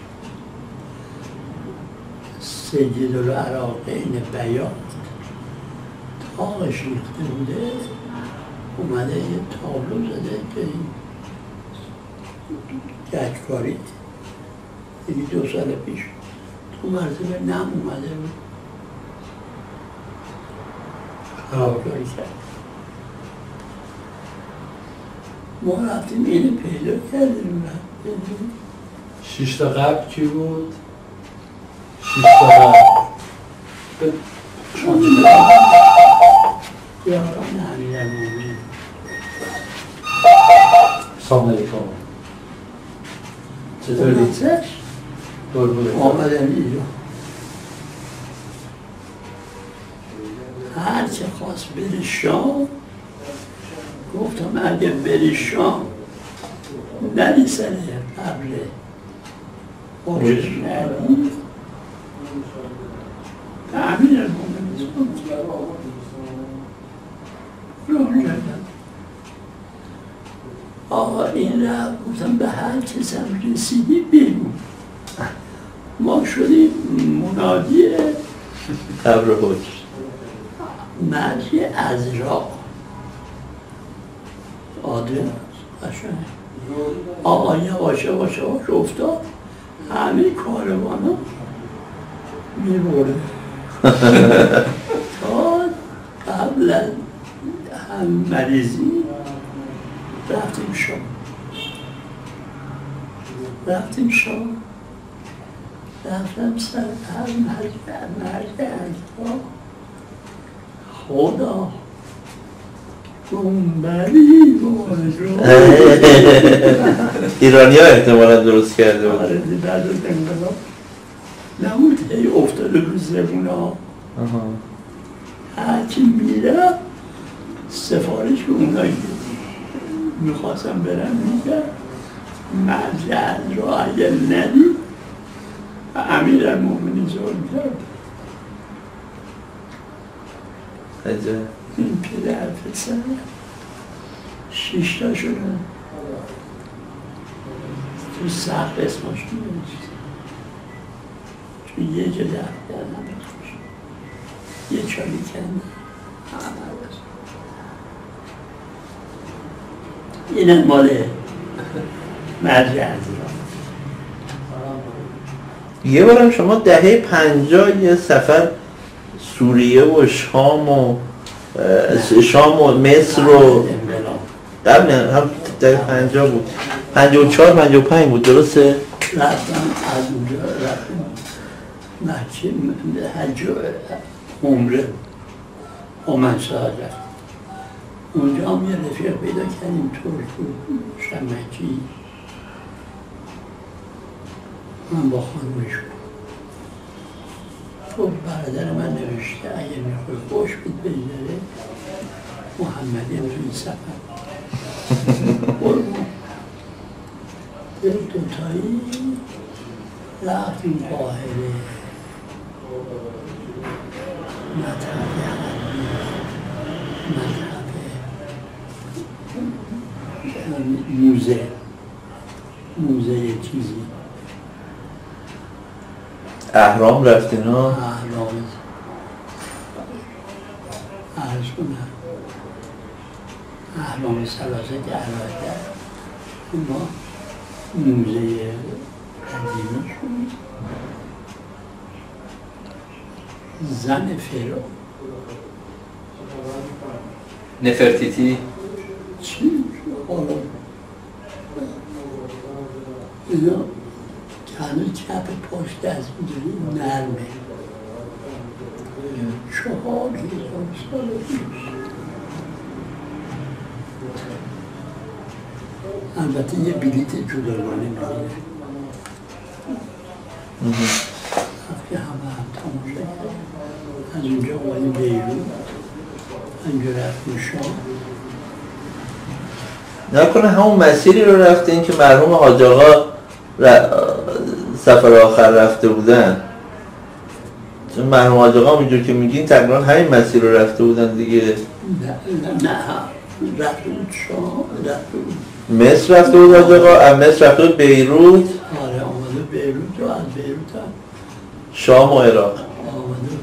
سید العراقین بیان تاقش ریخته بوده. اومده یه تابلو زده که این گچکاری یکی 2 سال پیش تو مرتبه نم اومده بود خرابکاری کرد. ما رفتیم اینو پیدا کردیم. 6 تا قبل کی بود؟ 6 تا قبل یاران امیرالمومنین. سلام علیکم. چطوری؟ آمدم اینجا هر چه خواست بری شام گفتم اگه بری شام نری سر قبر خوشش نری امیرالمومنین راه کردم. آقا این را گفتم به هر کسم رسیدی بگو. ما شدیم منادی قبر حجر مرجع از راه آدم قشنگ. آقا یواش یواش یواش افتاد همه کاروان ها میبره تا قبل از هم مریضی رفتیم شام رفتم سر هر مرجع خدا گنبری ایرانی ها احتمالا درست کرده بود. آره بعد از انقلاب نبود هی افتاده رو زبون ها هرچی میره سفارش به اونایی میخواستم برم میگم مرجع رو اگر ندی امیرالمومنین ظلم کرد. عجب. این پدر پسر 6 تا شدن تو سخت اسمش نمیشید چون یه جا درد کردن یه چالی کردن اینه مال مرجع از یه بارم شما دهه 50 یه سفر سوریه و شام و مصر و قبل هم دهه 50 بود 54 55 بود درسته؟ رفتم از اونجا رفتم حج عمره اومن سعادت اونجا هم یه رفیق پیدا کردیم ترک شمکی من با خانمش تو برادر من نوشته اگه میخوای خوش بید بگذاره محمدی هم توی سفر برمون دوتایی رفتیم قاهره مذهب عربی مذهب موزه چیزی اهرام رفتین ها؟ اهرام عرض کنم اهرام سلاسه که علاقه ما موزه قدیمی شد زن فرعون نفرتیتی چی؟ حالا اینا که هنوز چپ پاش دست میدونی نرمه 4000 سال پیش البته یه بلیت جداگانه میگیره که همه هم تماشا کرد از اونجا اومدیم بیرون اینجا رفتیم شام نکنه همون مسیری رو رفتین که مرحوم حاج آقا سفر آخر رفته بودن چون مرحوم حاج آقا اینجور که میگین تقریبا همین مسیر رو رفته بودن دیگه نه رفته بود شام رفته بود مصر رفته بود حاج آقا مصر رفته بود بیروت آره آمده بیروت و از بیروت هم شام و عراق آمده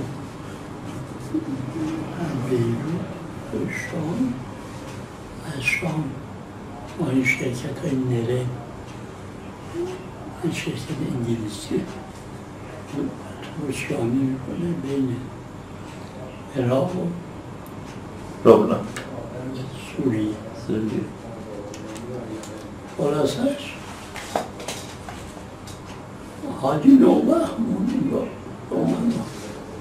از بیروت و شام از شام ما این شرکت های نره این شرکت انگلیسی روشیانی میکنه بین عراق و لبنان سوریه خلاصش حاجی نوبخ موندیم با من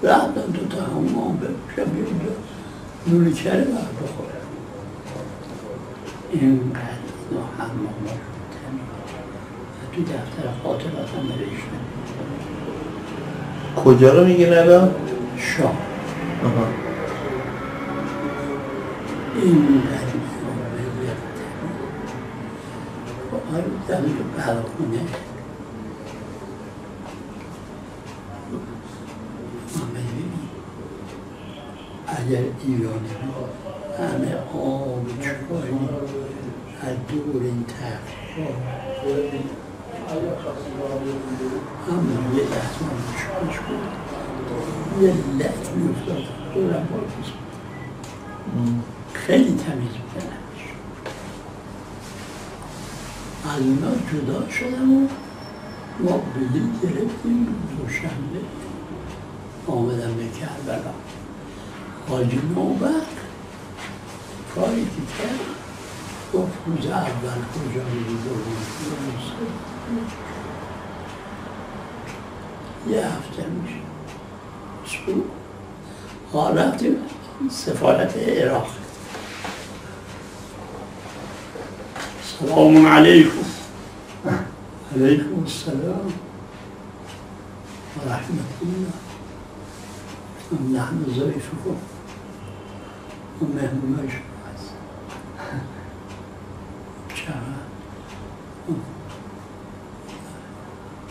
رفتم تو تا حمام بپوشم بیونجا نون کره باید بخورم. اینقدر اینا حمام ها تو دفتر خاطرات هم نوشتم. کجا رو میگین الان؟ شاه اینقدر آره بودم تو برخونه اگر ایرانی همه آب چایی از دور این تخت همون یه دستمان چایش بود یه لط میفتاد دورم باید خیلی تمیز بودن. از اونا جدا شدم و ما بلیط گرفتیم دوشنبه آمدم به کربلا. حاجی نوبت کاری که کرد گفت روز اول کجا می‌گذاریم یه هفته میشه رفتیم سفارت عراق. سلام علیکم. علیکم السلام و رحمت الله. نحن ضيفكم ومهمون شما هست. چرا؟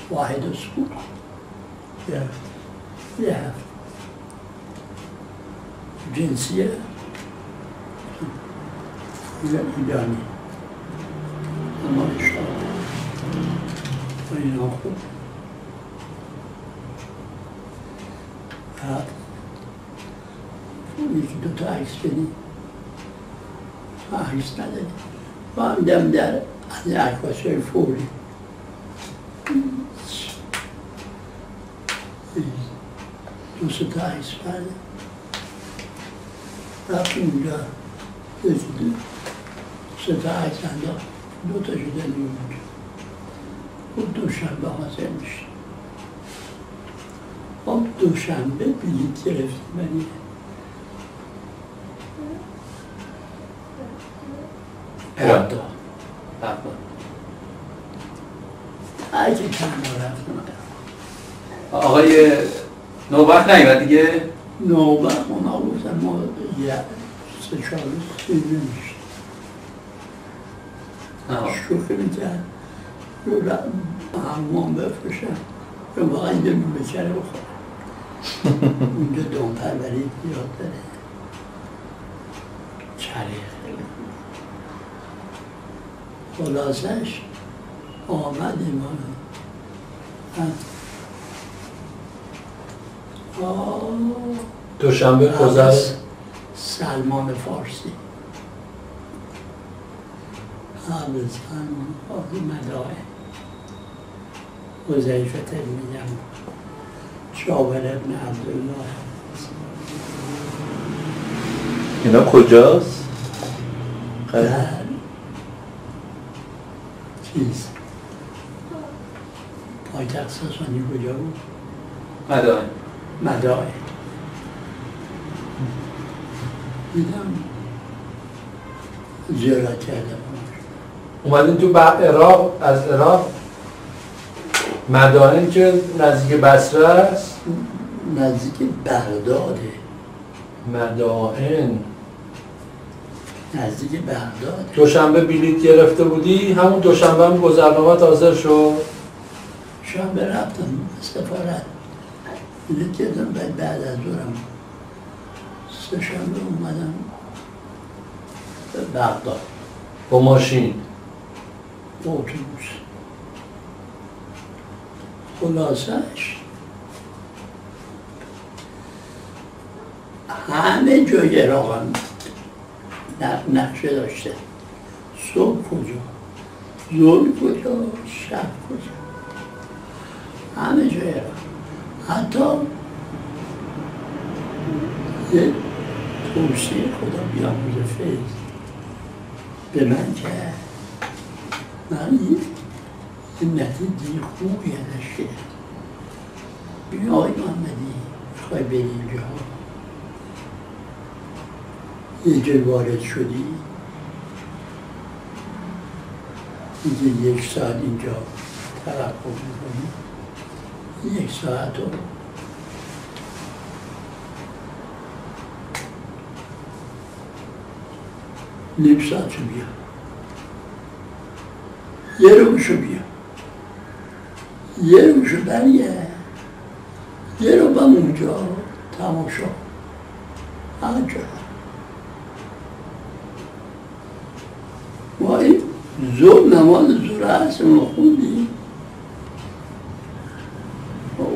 واحد اسبوع یه هفته جنسیه ایرانی اما اشتاق و اینا خوب یکی دو تا عکس بدیم عکس نداریم با هم دم در از عکاسای فوری دو سه تا عکس برده رفتیم اونجا یکی دو سه تا عکس انداخت دو تا شده اونجا خب دوشنبه حاضر میشه. خب دوشنبه بلیط گرفتیم ولی بغداد اگه کم رفتم آقای نوبت نیومد دیگه؟ نوبت اونا گفتن ما یه سه چهار روز سیر نمیشه شوخی میکرد رو حمام بفرشم رو واقعا اینجا بچره بخورم اونجا دون پروری زیاد داره چره خلاصش آمدیم دوشنبه گذر سلمان فارسی سلمان فارسی مدائن حذیفه میگم شاور ابن عبدالله. اینا کجاست؟ در چیز پایتخت ساسانی کجا بود؟ مدائن دیدم زیارت کردم. اومدین تو عراق، از عراق مدائن که نزدیک بصره است؟ نزدیک بغداده. مدائن نزدیک بغداد. دوشنبه بلیط گرفته بودی؟ همون دوشنبه هم گذرنامه حاضر شد؟ شنبه رفتم سفارت بلیط گرفتم بعد از ظهرم سه شنبه اومدم به بغداد با ماشین؟ با اتوبوس. خلاصش همه جای عراق هم نقشه داشته. صبح کجا، ظهر کجا، شب کجا، همه جای عراق. حتی یه توصیه خدا بیاموزه فیض به من کرد. من این نتیجه خوبی ازش گرفت. ببین آقای محمدی میخوای بری اینجا یه جای وارد شدی دیگه 1 ساعت اینجا توقف میکنی 1 ساعت رو نیم ساعت رو بیا یه روشو بیا یه روشو برگرد یه رو بم اونجا تماشا همه جا ما این نماز زور هست اونو خوندیم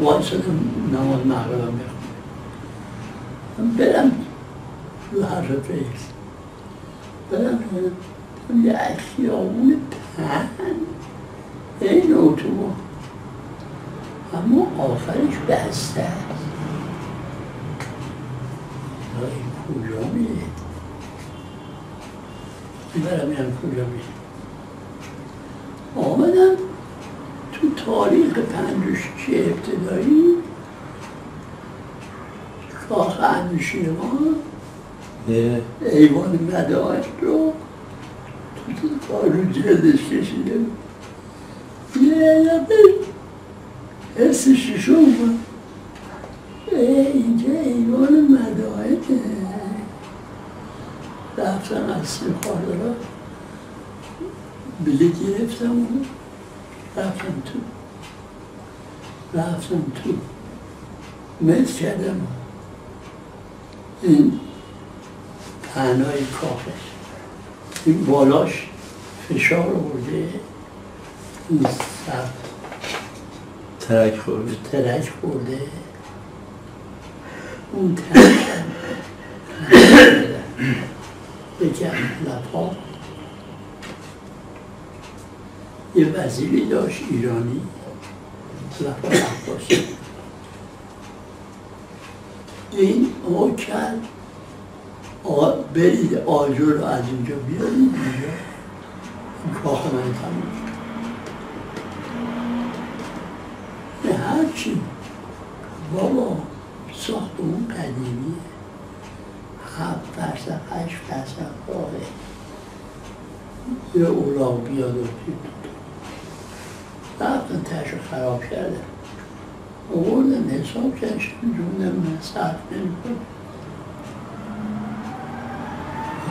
وایسادم نماز مغربم بخونم برم رو هر رفیق برم یه خیابون پهن این اتوبان اما آخرش بسته است این کجا میره؟ برم اینم کجا میره؟ آمدم تو تاریخ 56 ابتدایی کاخ انوشیروان ایوان مدائن رو تو رو جلدش کشیده یه حسش رو اومد اینجا ایوان مدائنه رفتم از سیم خواردارا بلیط گرفتم اونو رفتم تو مت کردم این پهنای کاخش این بالاش فشار آورده این سب ترک خورده اون ترک بکن لپا یه وزیری داشت ایرانی لپا عباسی این آقا کرد برید آجر رو از اینجا بیارید اینجا این کاخ من تموم نه هرچی بابا ساختمون قدیمیه 7 فرسخ 8 فرسخ راهه یه اولاق بیاد و رفتن تشو خراب کردن آوردن حساب کردن جوندن من صرف نمی کنم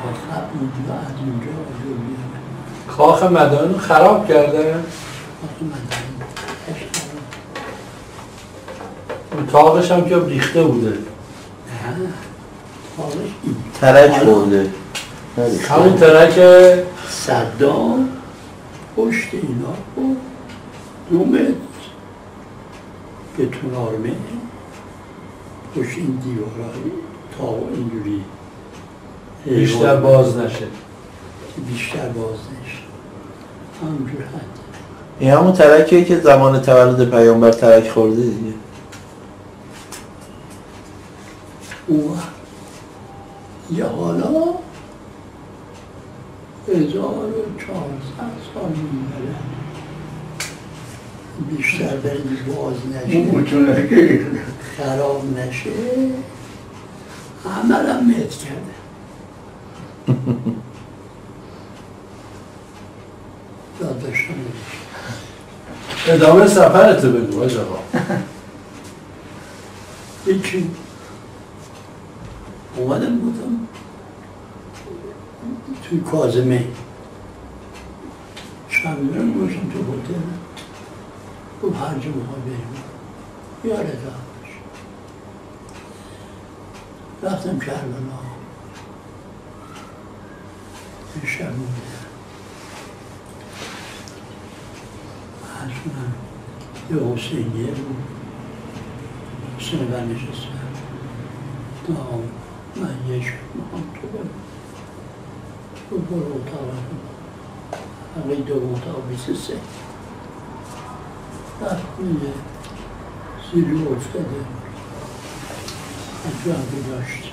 آخر اونجا از اونجا آجور بیارن کاخ مدائن خراب کرده؟ کاخ مدائن اون تاقش هم که ریخته بوده نه تاقش این ترک خورده همون ترک صدام پشت اینا بود 2 متر بتون آرمه پشت این دیوارایی تا اینجوری بیشتر باز نشه همونجور حد این همون ترکیه که زمان تولد پیامبر ترک خورده دیگه اون وقت یه حالا 1400 سال میبره بیشتر برید باز نشه خراب نشه عملم مت کرده داداشم ادامه سفرتو بگو آج آقا هیچی اومدم بودم توی کاظمه شمیران باشم تو هتل گفت هر جا میخوای بریم یاره داشت رفتم کربلا یه شب بودم حسونم یه حسینیه بود حسین برنشستم من یه شب میخوام تو برم تو برو اتاق همه 2 اتاق 23 رفت میگه زیری افتاده از جو هم داشت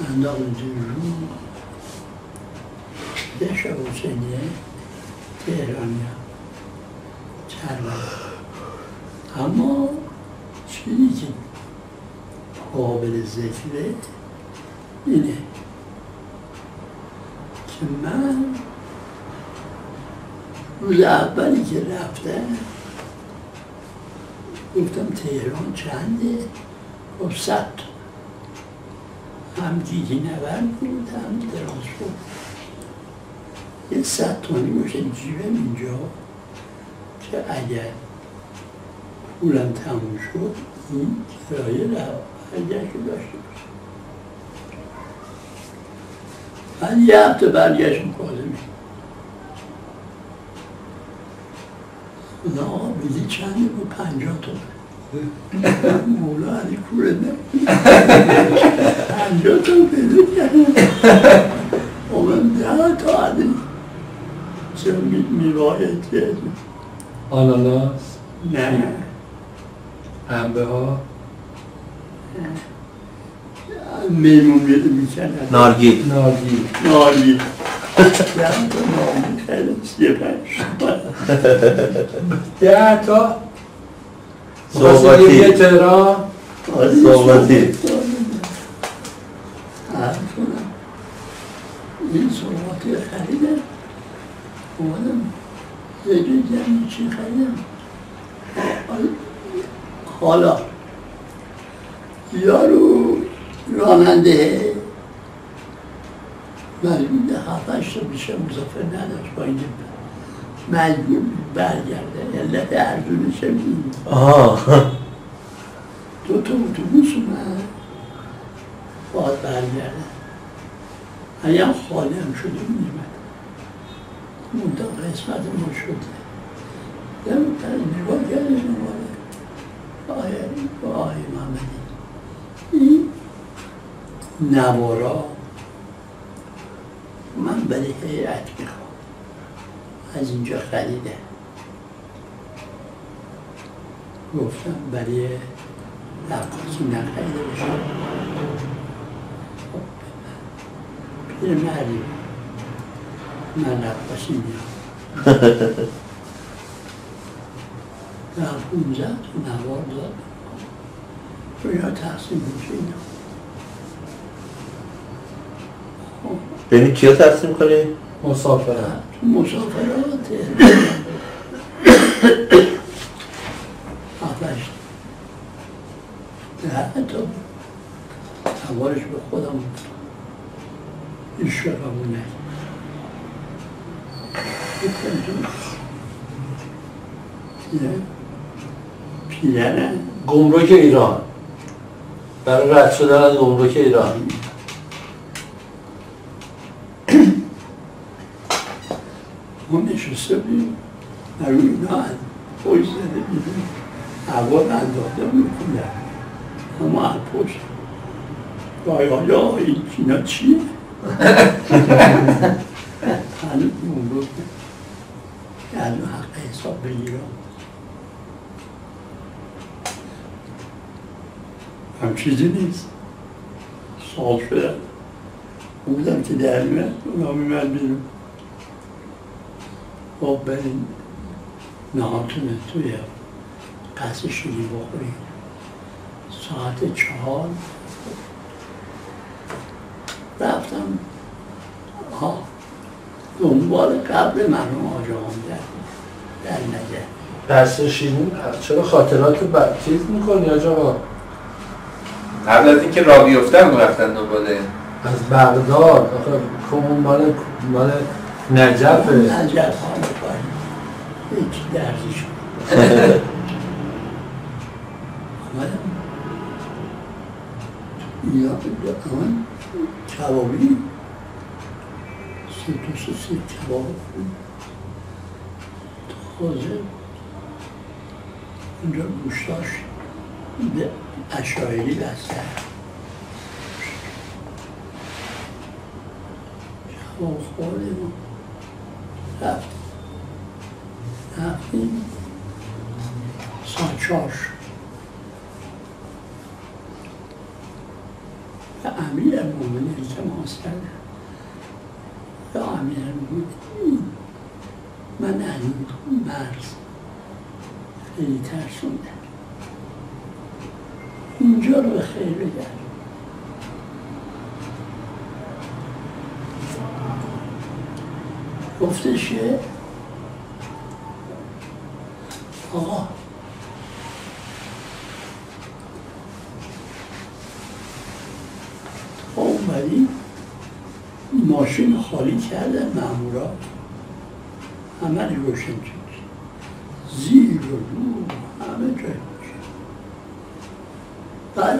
انداغ زیر رو یه شب حسینیه تهرانی هم چرمه اما چیزی که قابل ذکره اینه که من روز اولی که رفتم گفتم تهران چنده؟ گفت 100 تا هم دیگه نورد بود هم ترانسپورت یه 100 تومانی باشه جیبم اینجا که اگر پولم تموم شد این کرایه برگشت رو داشته باشه. من یه هفته برگشتم کاظمی نه بیدی چنده بود 50 تومن مولا علی کوره نه 50 تومن پیدا کردم اومم 10 تا علی چرا میباید که آناناس نه انبه ها میمون بیده میکنن نارگیل نارگیل نارگیل خیلی 35 10 تا صحبتی یه تهران صحبتی این صحبتی خریدم اومدم یه جمعی چی خریدم حالا یارو راننده مجبور 7-8 تا بیشه مسافر نداشت با اینکه مجبور برگرده علت ارزونش این آها 2 تا اتوبوس اومد باید برگرده اگر خالی هم شده میمد منطقه قسمت ما شده نگاه کرده شماره آقای محمدی این نوارا من برای هیئت میخوام از اینجا خریده گفتم برای رقاصی نخریده باشم پیر مردی من رقاصی میام در 15 تا نوار داد رویا تقسیم میشه اینا ببین کیا تقسیم کنی؟ مسافرت تو مسافرات 7-8 تا نوارش به خودم ایش رقمونه پیرنه گمرک ایران برای رد شدن از گمرک ایران ما نشسته بیم روی اینا پشت زده بیدیم هوا انداخته میکنه اما از پشت آیا اینا چیه؟ هنوز گمرک یعنی حق حساب بگیرم هم چیزی نیست سال شده بودم که در میمد اونا میمد بیرون با برین نهاتونه توی قصد شیری بخوریم ساعت 4 رفتم دنبال قبل مرحوم آجا هم در نجف قصر شیرین چرا خاطرات چیز میکنی آجا؟ قبل از اینکه راه بیفتن رفتن دنباله از بغداد آخه کمون مال نجفه نجف ها میکنیم یکی درزی شد آمدم یا آمد کبابی سه کباب تازه اونجا گوشتاش به اشایری بسته کباب خوردیم و رفتیم ساعت 4 به امیرالمومنین التماس کردم به امیرالمومنین من هنوز مرز خیلی ترسوندم اینجا رو به خیر بگرد. گفتش که آقا تا اومدیم ماشین خالی کردن مامورا، همه روشن شد، زیر و رو همه جای روشن. بعد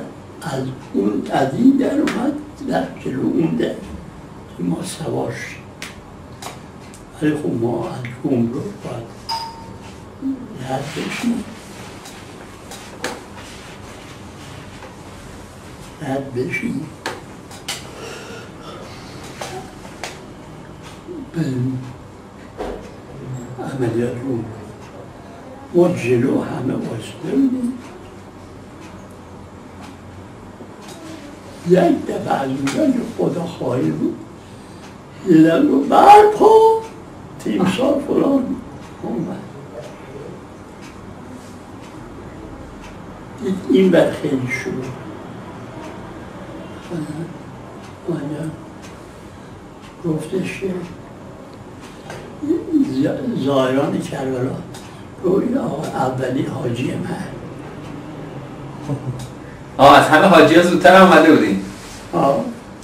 از این در اومد رفت جلو اون در که ما سوار شدیم. ولی خب ما از گمرک باید رد بشیم، بریم عملیات گمرک. ما جلو همه واسطه بودیم. یک دفعه از اونجا که خدا خواهی بود دیدم رو برپا تیمسار فلان اومد. دید این بر خیلی شروع گفتش که زائران کربلا روی آقا اولی حاجی من. از همه حاجی ها زودتر هم اومده بودین؟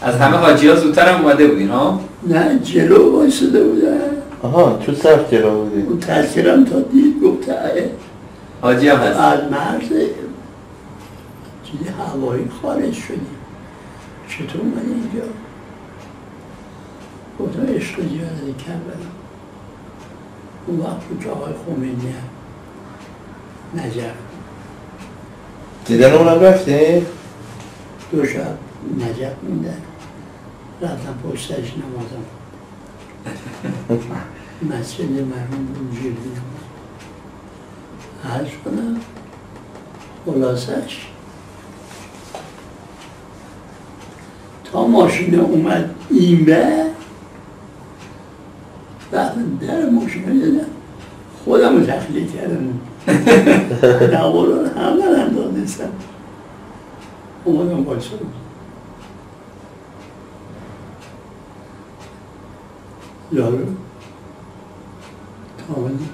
از همه حاجی ها زودتر هم اومده بودین ها؟ نه جلو بایستده بودن. تو صف جلو بودین؟ اون تذکرم تا دید گفت حاجی هم هست؟ از مرز چیزی هوایی خارج شدیم، چطور اومده اینجا؟ گفتم عشق زیاده کربلا. اون وقت بود که آقای خمینی هم نجف دیدن اونم رفتین؟ 2 شب نجف موندن، رفتم پشتش نمازم مسجد مرحوم بروجردی نماز عرض کنم. خلاصش تا ماشین اومد این رفتم در ماشین رو دیدم خودم رو تخلیه کردم. نواران همه هم دادستم اومدم بایستم. یارو تاوانی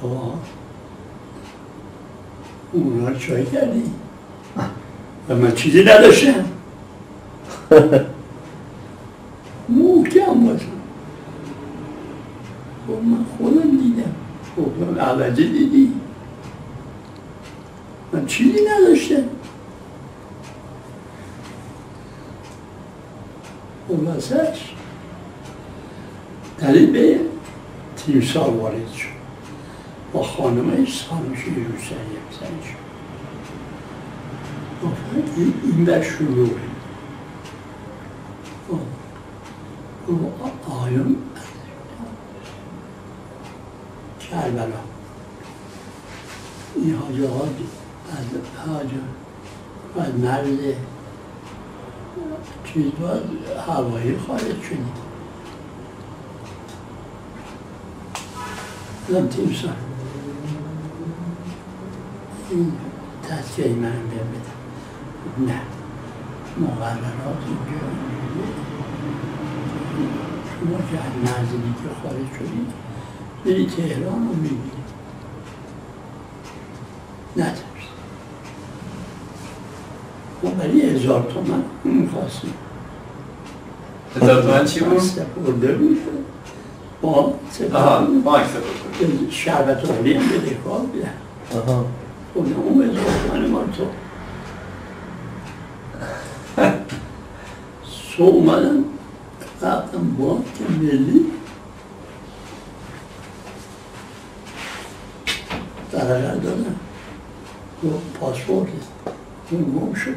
آقا اونا رو چای کردی؟ و من چیزی نداشتم. محکم باشم. خب من خودم دیدم. خب عوضی دیدی؟ من چیزی نداشتم. خلاصش دلیل به تیمسار وارد شد با خانمش یه روسری هم زن شد. گفتن این بر شروعه. آیون کربلا این حاجه ها از مرز چیز باید هوایی خارج شدیم. دادم تیمسار این تذکیه منم بدم. نه مقررات اینجا شما که از مرزی که خارج شدید بری تهران رو میبینید. نترس. ما برای 1000 تومن میخواستیم. 1000 تومن چی بود؟ سپرده بود. با بانک شربت آلی هم بده کار بیدن. اون 1000 تومن ما تو سو اومدم رفتم بانک ملی درقه دادم پاسپورت اون گم شد.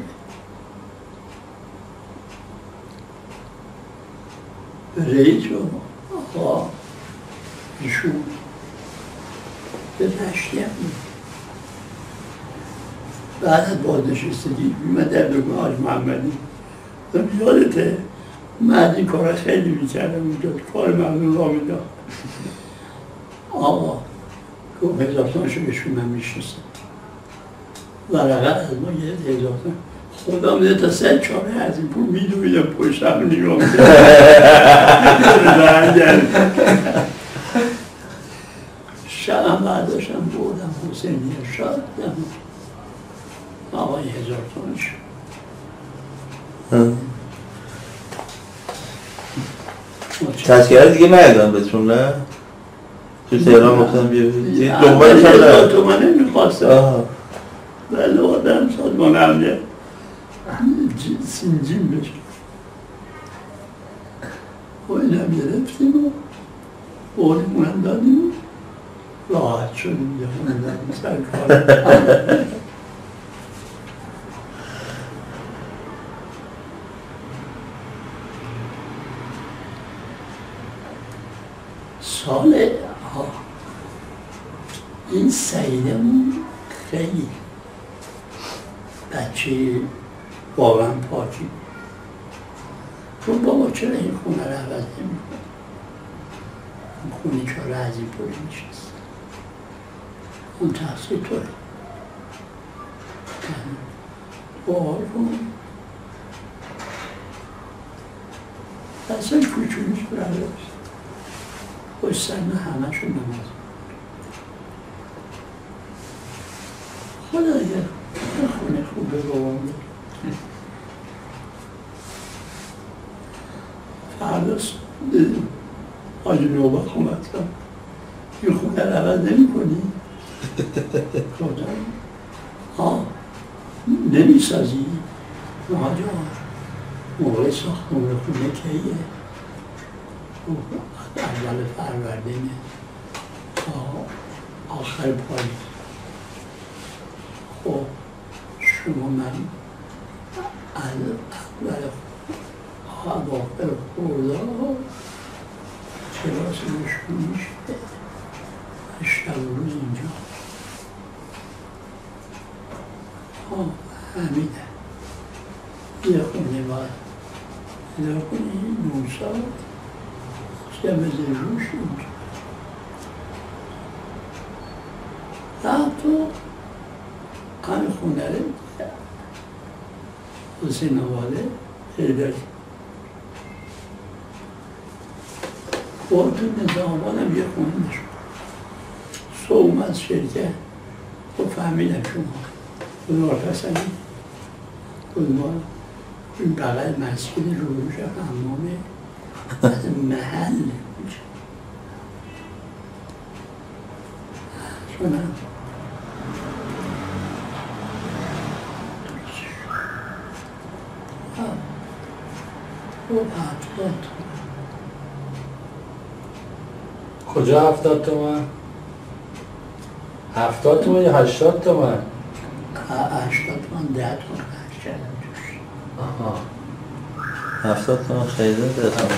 رئیس و آقا ایشون به رشتی هم بود. بعد از بازنشستگی من در دکان حاج محمدی یادته من این کار خیلی میکردم اونجا کار ممنون را میداد. آقا گفت 1000 تومن شو بهشون من میشنستم. ورقه از ما گرفت 1000 تومن. خدا میده تا 3-4 از این پول میدویدم پشتم نگاه میکنم. شبم برداشتم بردم حسینی شاد دم آقای 1000 تومن شد. تذکره دیگه ندادم بهتون نه؟ تو تهران گفتم بیا دنبالش هم 1000 تومنه میخواستم ولی آدم سازمان امنیت سینجیم بشه و اینم گرفتیم و بردیمونم دادیم راحت شدیم یه خونه دادیم سر کار. سال این سعیدمون خیلی بچه واقعا پاکی چون بابا چرا این خونه رو عوض نمی کنی؟ این خونه چرا از این پولی میشست؟ اون تحصیل توی بار کن اصلا کوچونیش برداشت خوش سرمه همه شون نماز خدا یه خونه خوبه بابام داره فردا دیدیم حاجی نوبت خونت کنم این خونه رو عوض نمی کنی؟ خدا نمی سازی؟ حاجی موقع ساختمون خونه کیه؟ اول فروردینه آخر پاییز. خب شما من از اول اواخر خرداد کلاس نشون میشه شب و روز اینجا همینه یه خونه باید یه خونه 9 سال که بزیر روش اینجا حتی همین خونه رو حسین آواله پیدا کرد. خود نظام آبادم یه خونه نشد. صوم از شرکت خب فهمیدم شما بزرگ پسنی بزرگ این بغل مسجد روش حمامه از محل میشه شونم و 70 کجا 70 تومن؟ 70 تومن یا 80 تومن؟ 80 تومن 10 تومن خرج کردم توش. آها 70 تومن خیلی دادم.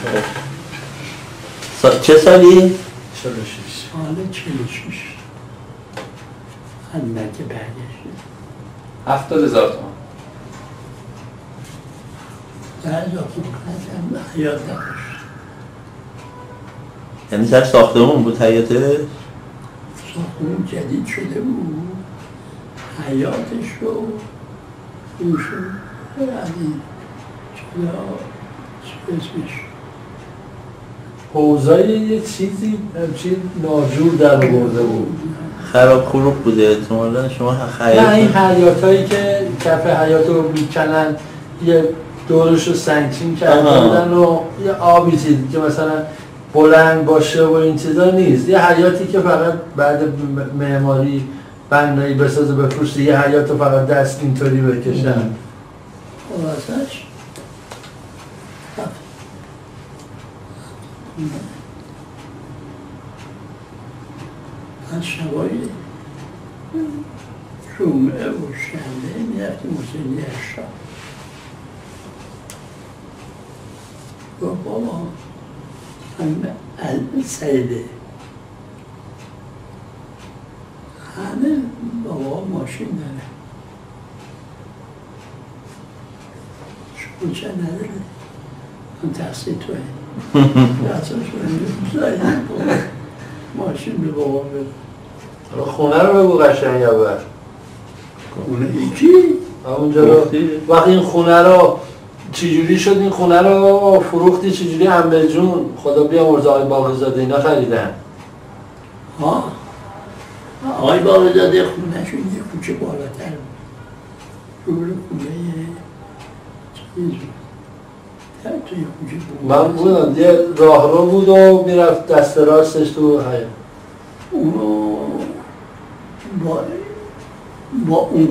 چه سالی؟ 46 سال 46 خدمت برگشت 70,000 تومان. بعد خرجم حیات داشت. یعنی سر ساختمون بود حیاتش؟ ساختمون جدید شده بود حیاتش رو روش رو از این چرا چه اسمش حوضای یه چیزی همچین ناجور در برده بود خراب خروب بوده احتمالا شما نه این حیاتایی که کف حیات رو میکنن یه دورش رو سنگچین کرده بودن و یه آبی چیزی که مثلا بلند باشه و این چیزا نیست یه حیاتی که فقط بعد معماری بنایی بسازه بفروشه یه حیات رو فقط دست اینطوری بکشن خلاصش از شبایی جمعه و شنبه میرفتیم حسینی اشرا گفت بابا همه سیده همه بابا ماشین داره شما چه نداره من تحصیل توی دستش رو ماشین به بابا بده خونه رو بگو قشنگ یا بر خونه یکی؟ اونجا رو وقتی این خونه رو چجوری شد این خونه رو فروختی چجوری امبل جون خدا بیامرزه آقای باقرزاده اینا خریدن؟ ها آقای باقرزاده خونهشون یه کوچه بالاتر بود روی خونه چیز توی کوچه بود من بودم یه راهرو بود و میرفت دست راستش تو حیاط اونو با اون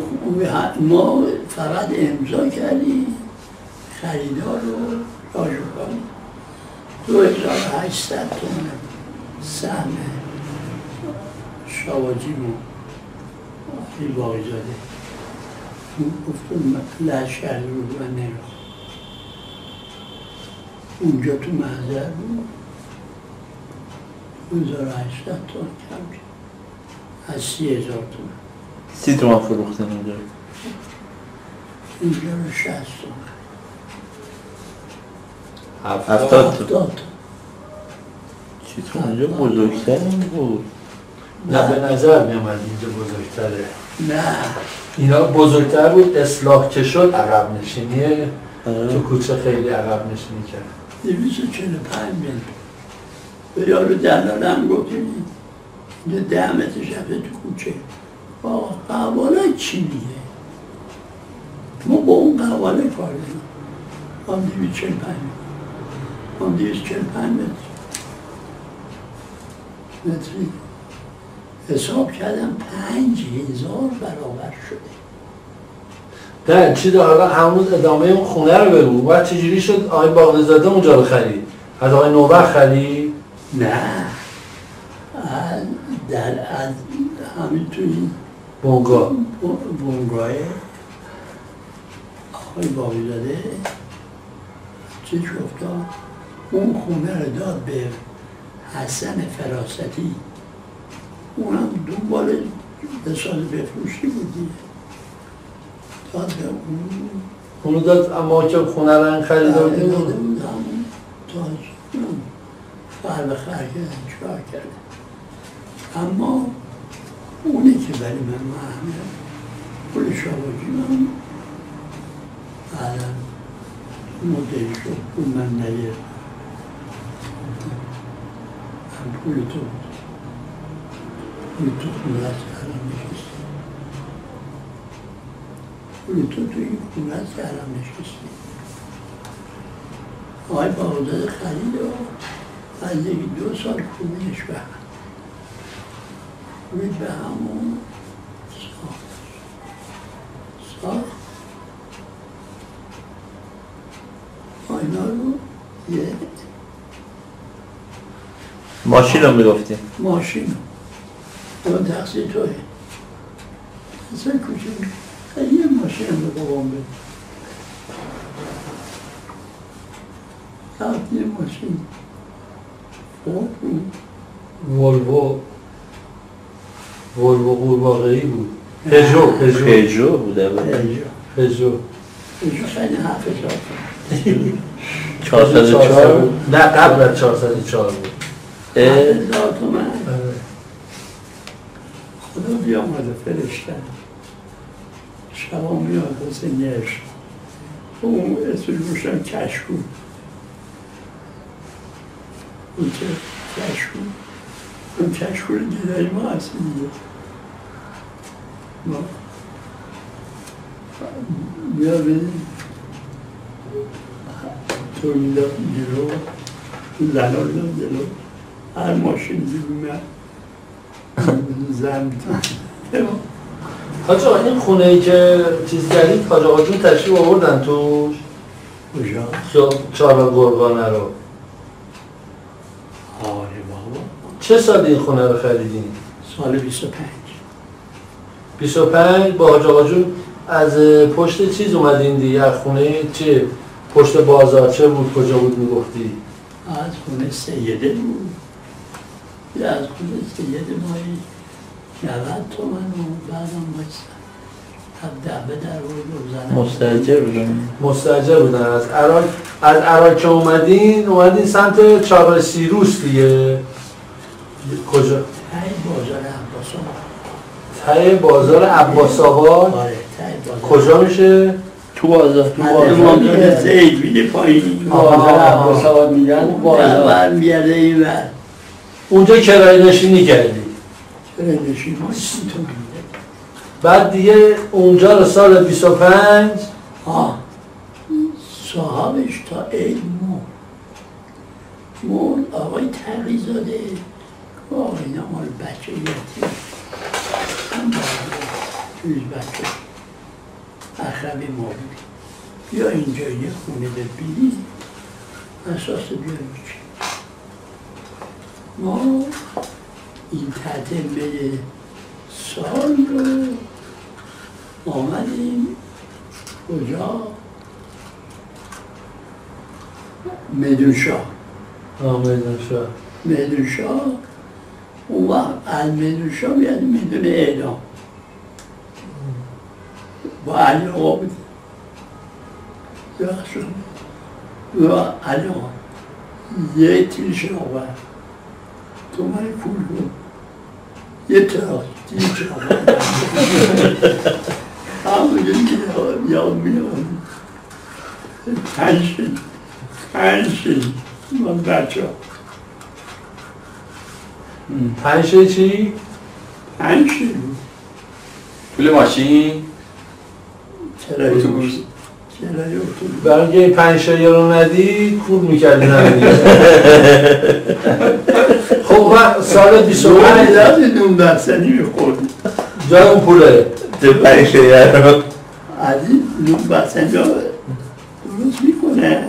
ما فقط امضا کردیم خریدار رو راجع کنیم 2800 تومن سهم شواجیمو آقای باقرزاده اون گفتم لشکر رو و نرو اونجا تو محضر بود 2800 تومن کم شد از 30,000 تومن 30 تومن فروختن اونجا اینجا رو 60 تومن 70 تومن چطور اونجا بزرگتر بود؟ نه به نظر میامد اینجا بزرگتره نه اینا بزرگتر بود اصلاح که شد عقب نشینیه تو کوچه خیلی عقب نشینی کرد 245 میلیون به یارو دلالم گفتیم اینجا 10 متر شبه تو کوچه با قواله چی میگه ما با اون قواله کار داریم هم 245 هم 245 متری حساب کردم 5,000 برابر شده نه چی داره همون ادامه اون خونه رو بگو بعد چجوری شد آقای باقرزاده اونجا رو خرید از آقای نوبخت خرید نه از همین توی بونگا بونگاه آقای باقرزاده چی افتاد اون خونه رو داد به حسن فراستی اونم دنبال بساز بفروشی بودی داد به اونو داد اما که خونه رو این خریده داده بودی بود همون تاج فرق خر کردن چکار کردن اما اونی که برای من مهمه پول شواجی من بعدم مدلی شد پول من نگرد هم پول تو بود پول تو خونه هست که الان نشستی پول تو توی این خونه هست که الان نشستی آقای باقرزاده خرید و از 2 سال خونهش به هم خونه به همون ساخت اینا رو یه ماشین رو میگفتیم ماشین رو تقصیر توه اصلا کوچه یه ماشین رو به بابام بده فقط یه ماشین ولوو قورباغه‌ای بود پژو بود پژو خیلی 7,000 404 بود نه قبل از 404 بود 7,000 تومن خدا بیامده فرشتن شبا میاد حسینیش اون اسمش روشن کشکو اون چه کشکو اون کشکو رو گیدایی ما هستیم دیگه ما بیا بدیم تولیدات جلو زنان جلو هر ماشین بیرون زن حاج آقا این خونه ای که چیز کردید حاج آقا جون تشریف آوردن توش کجا؟ چهارراه گرگانه رو آره بابا چه سال این خونه رو خریدین؟ سال 25 25 با حاج آقا جون از پشت چیز اومدین دیگه از خونه چه؟ پشت بازار چه بود کجا بود میگفتی؟ از خونه سیده بود یا از خونه سیده مایی 90 تومن و بعدم بایستن دبه در بود مستاجر بودن از عراق که اومدین سمت چهارراه سیروس دیگه کجا؟ ای بازار عباس ته بازار عباس آباد. آره ته بازار. کجا میشه؟ تو بازار امام زید میده پایین. بازار عباس آباد میگن بازار میاره این ور. اونجا کرایه نشینی کردی. کرایه نشینی ما تو میده. بعد دیگه اونجا رو سال 25 صاحبش تا عید مرد آقای تقی‌زاده آقای اینا مال بچه یتیم هم توی بچه اخربی مرد بیا اینجا یه خونه ببینی اساس بیا میشه ما این تدمه سال رو آمدیم کجا؟ مدونشاه مدونشاه اون وقت از مدونشاه بیاد میدون اعدام با علی آقا بود و علی آقا یه تیرش آقا تو من پول کن یه تراس یه تراس همونجا یاد میاد پنشن من بچه ها پنشه چی؟ پنشن پول ماشین؟ چرا اتوبوس برای که پنشه یا رو ندی کور میکردی ندی خب سال 25 نون بستنی میخوردی جای اون پوله تو پنشه یا رو عزیز نون بستنی درست میکنه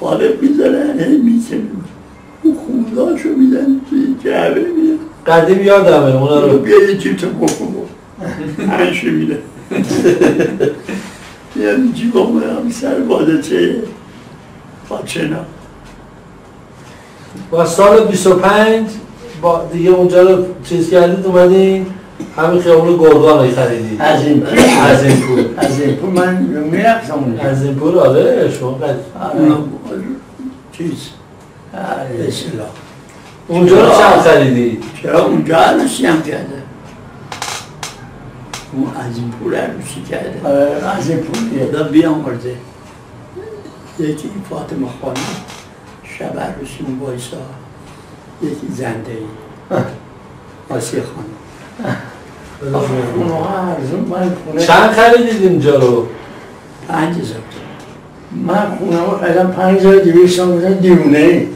قالب میزنن میزنن اون خونداشو میزن توی جعبه میزن قدیم یادمه اونا رو بیا یه چیب تو بخون پنشه میده میاد جیبا مونم سر بادچه پاچنا و سال 25 با دیگه اونجا رو چیز کردید اومدین همین خیابون گرگان رو خریدید از این پول از این پول من میرفتم اونجا از این پول آره شما قدیم چیز به اصطلاح اونجا رو چند خریدید؟ چرا اونجا عروسی هم کرده اون از این پول عروسی کرده از این پول یادا بیامرزه یکی فاطمه خانم شب عروسی اون بایسا یکی زنده ای آسیه خانم چند خریدید اینجا رو؟ 5000 من خونه رو خریدم 5200 بودن دیونه ای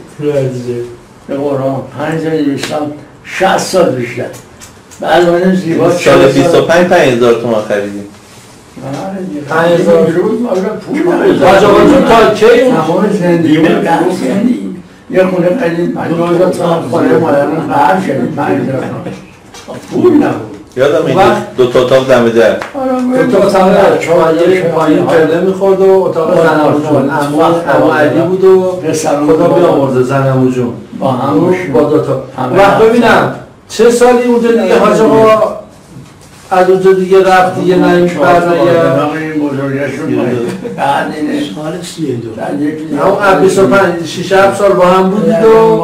به قرآن 5200 60 سال بیشتر بعد من زیبا سال 25 5000 تومان خریدیم 5000 روز پول باجا تا کی تمام زندگی یه خونه خریدیم 2000 تومان خونه مادرم قرض کردیم 5000 پول نبود یادم این دو تا اتاق دم در دو تا اتاق چون پایین پله میخورد و اتاق زنمو جون اما علی بود و خدا بیامرزه زنمو جون با هم با دو تا وقت ببینم چه سالی اونجا دیگه حاج آقا از اونجا دیگه رفت دیگه نهیم برنگرد این بزرگشون بعد این سال 32 همون 25 6 7 سال با هم بودید و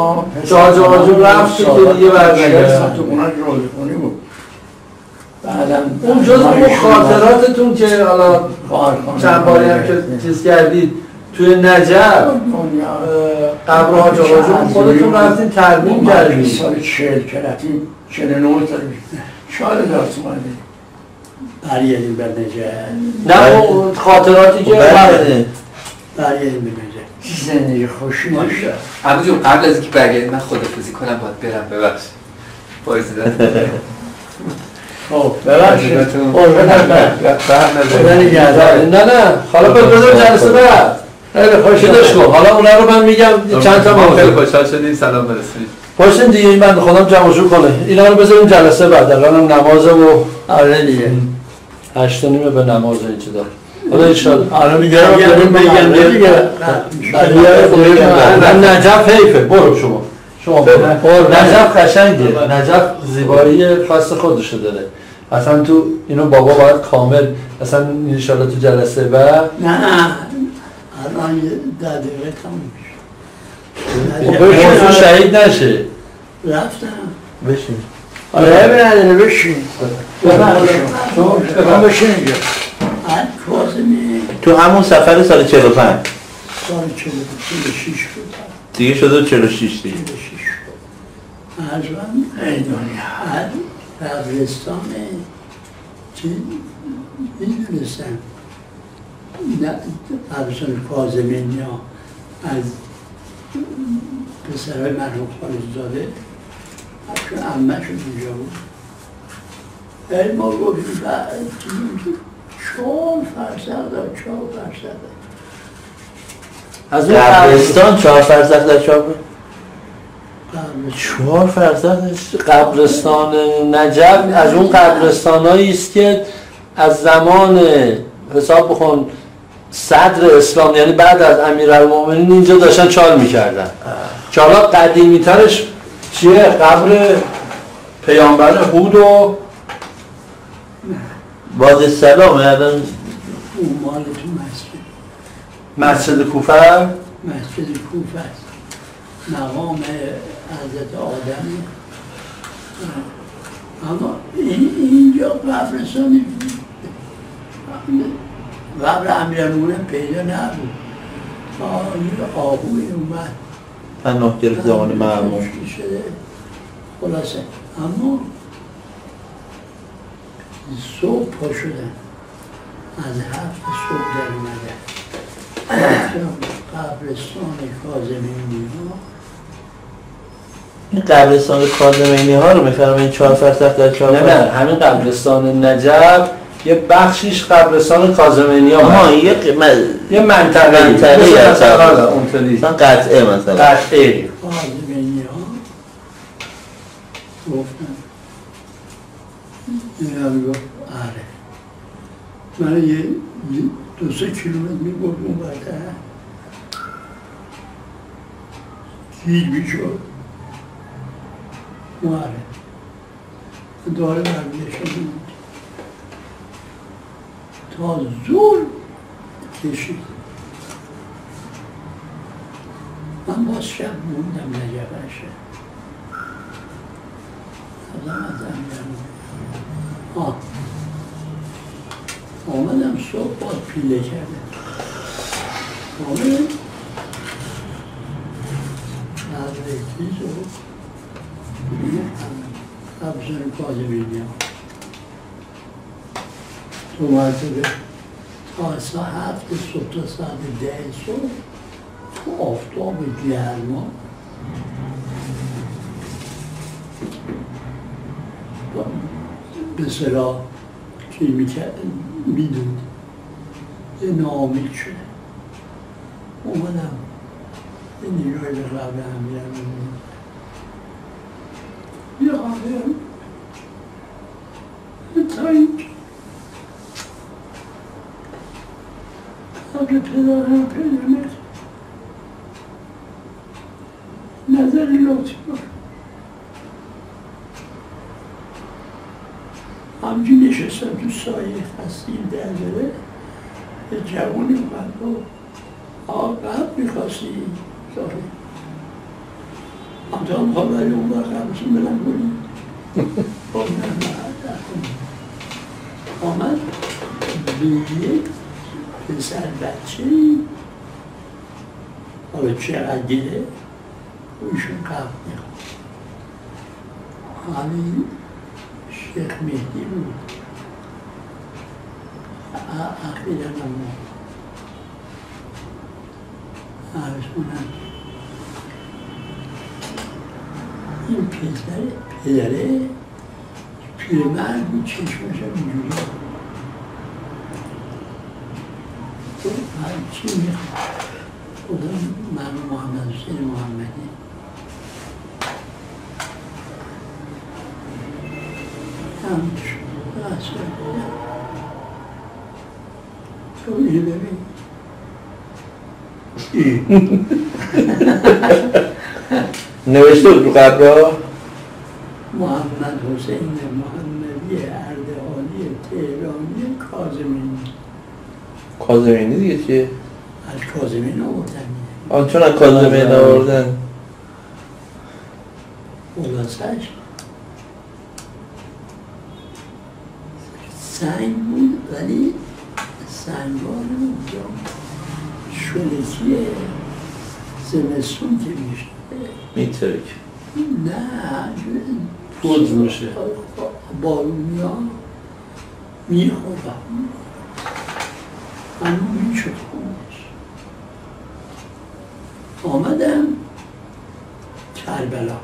حاج آقا جون رفت که دیگه برنگرد اون جز اون خاطراتتون که حالا چند باری هم که چیز کردید توی نجف قبر حاج آقا جون خودتون رفتین ترمیم کردید سال 40 که رفتیم 49 سال شاید دارت اومده برگردیم به نجف نه اون خاطراتی که برگردیم به نجف زندگی خوشی باشه عمو جون قبل از اینکه برگردیم من خدافظی کنم باید برم ببخشید بایزیدن خب ببخشید نه حالا بذاریم جلسه بعد خیلی خوشیدش کن حالا اونا رو من میگم چند تا خیلی خوشحال شدیم سلام برسونید باشین دیگه این بنده خودم جمع جور کنه اینا رو بذاریم جلسه بعد الان نمازه و آره دیگه 8:30 به نماز این چه داره حالا ان شاء الله آره بگم دیگه من نجف حیفه برو شما نجف قشنگه نجف زیبایی خاص خودشو داره اصلا تو اینو بابا باید کامل اصلا ان شاء الله تو جلسه بعد نه الان 10 دقیقه تموم میشه شهید نشه رفتم بشین آره نداره بشین بشین اینجا کاظمی تو همون سفر سال 45 سال 46 بود دیگه شده 46 دیگه از من ایدانی هر قبرستان چی میدونستم قبرستان کاظمی ها از پسرهای مرحوم خالص‌زاده چون عمه‌شون اونجا بود ما گفتیم 4 فرسخ دار 4 فرسخ از قبرستان 4 فرسخ در چاپ 4 فرسخ قبرستان نجف از اون قبرستانایی است که از زمان حساب بکن صدر اسلام یعنی بعد از امیرالمومنین اینجا داشتن چال میکردن. چالا قدیمی ترش چیه؟ قبر پیامبر هود و وادی السلام الان اون مال تو مسجد مسجد کوفه مسجد کوفه است مقام حضرت آدم اما اینجا قبرستانی قبر امیرالمومنین پیدا نبود آهوی اومد پناه گرفت زمان معمول شده خلاصه اما صبح پا شدن از 7 صبح در اومدن قبرستان کاظمینی ها این قبرستان کاظمینی ها رو میفرمایید 4 فرسخ در 4 نه همین قبرستان نجف یه بخشیش قبرستان کاظمینی ها آها یه منطقه مثلا اونطوری قطعه مثلا قطعه کاظمینی ها گفتن این هم گفت آره من یه 2-3 کیلومتر میگفت اون برده گیج میشد آره داره برگشت بود تا زور کشید من باز شب موندم نجفش آمدم صبح باز پیله کردم آمدم قبرتیز و قبرستان کاظمینی ها تو مرتبه تا ساعت 7 صبح تا ساعت 10 صبح تو آفتاب گرما به صلاح که میدود یه ناامید شده اومدم یه نگاهی به قبر امیرالمومنین یه آقایم تا اینجا قبر پدرم پیدا نکرد نظر لطفی کن همچین نشستم تو سایه خستیم در بره یه جوانی اومد و آقا قبل میخواستی سایه همتا هم خواه بری اون بر قبلشون بلند کنیم خب نه آمد به یک پسر بچه‌ای حالا چقدر دیده اویشون قبل میخواد همین شیخ مهدی بود اخیراً اما عرض کنم این پدره پیرمرد بود چشمش اینجوری تو هرچی میخواد خدا من محمد حسین محمدی هم شد اصلا تو اینو ببین نوشته بود رو قبرها محمد حسین محمدی اردهانی تهرانی کاظمینی کاظمینی دیگه چیه؟ از کاظمین آوردن آن چون از کاظمین آوردن خلاصش سنگ بود ولی سنگان اونجا شلکیه زمستون که میشه میترک نه پودر میشه بارونی ها میخورم هنو میشد خونش آمدم کربلا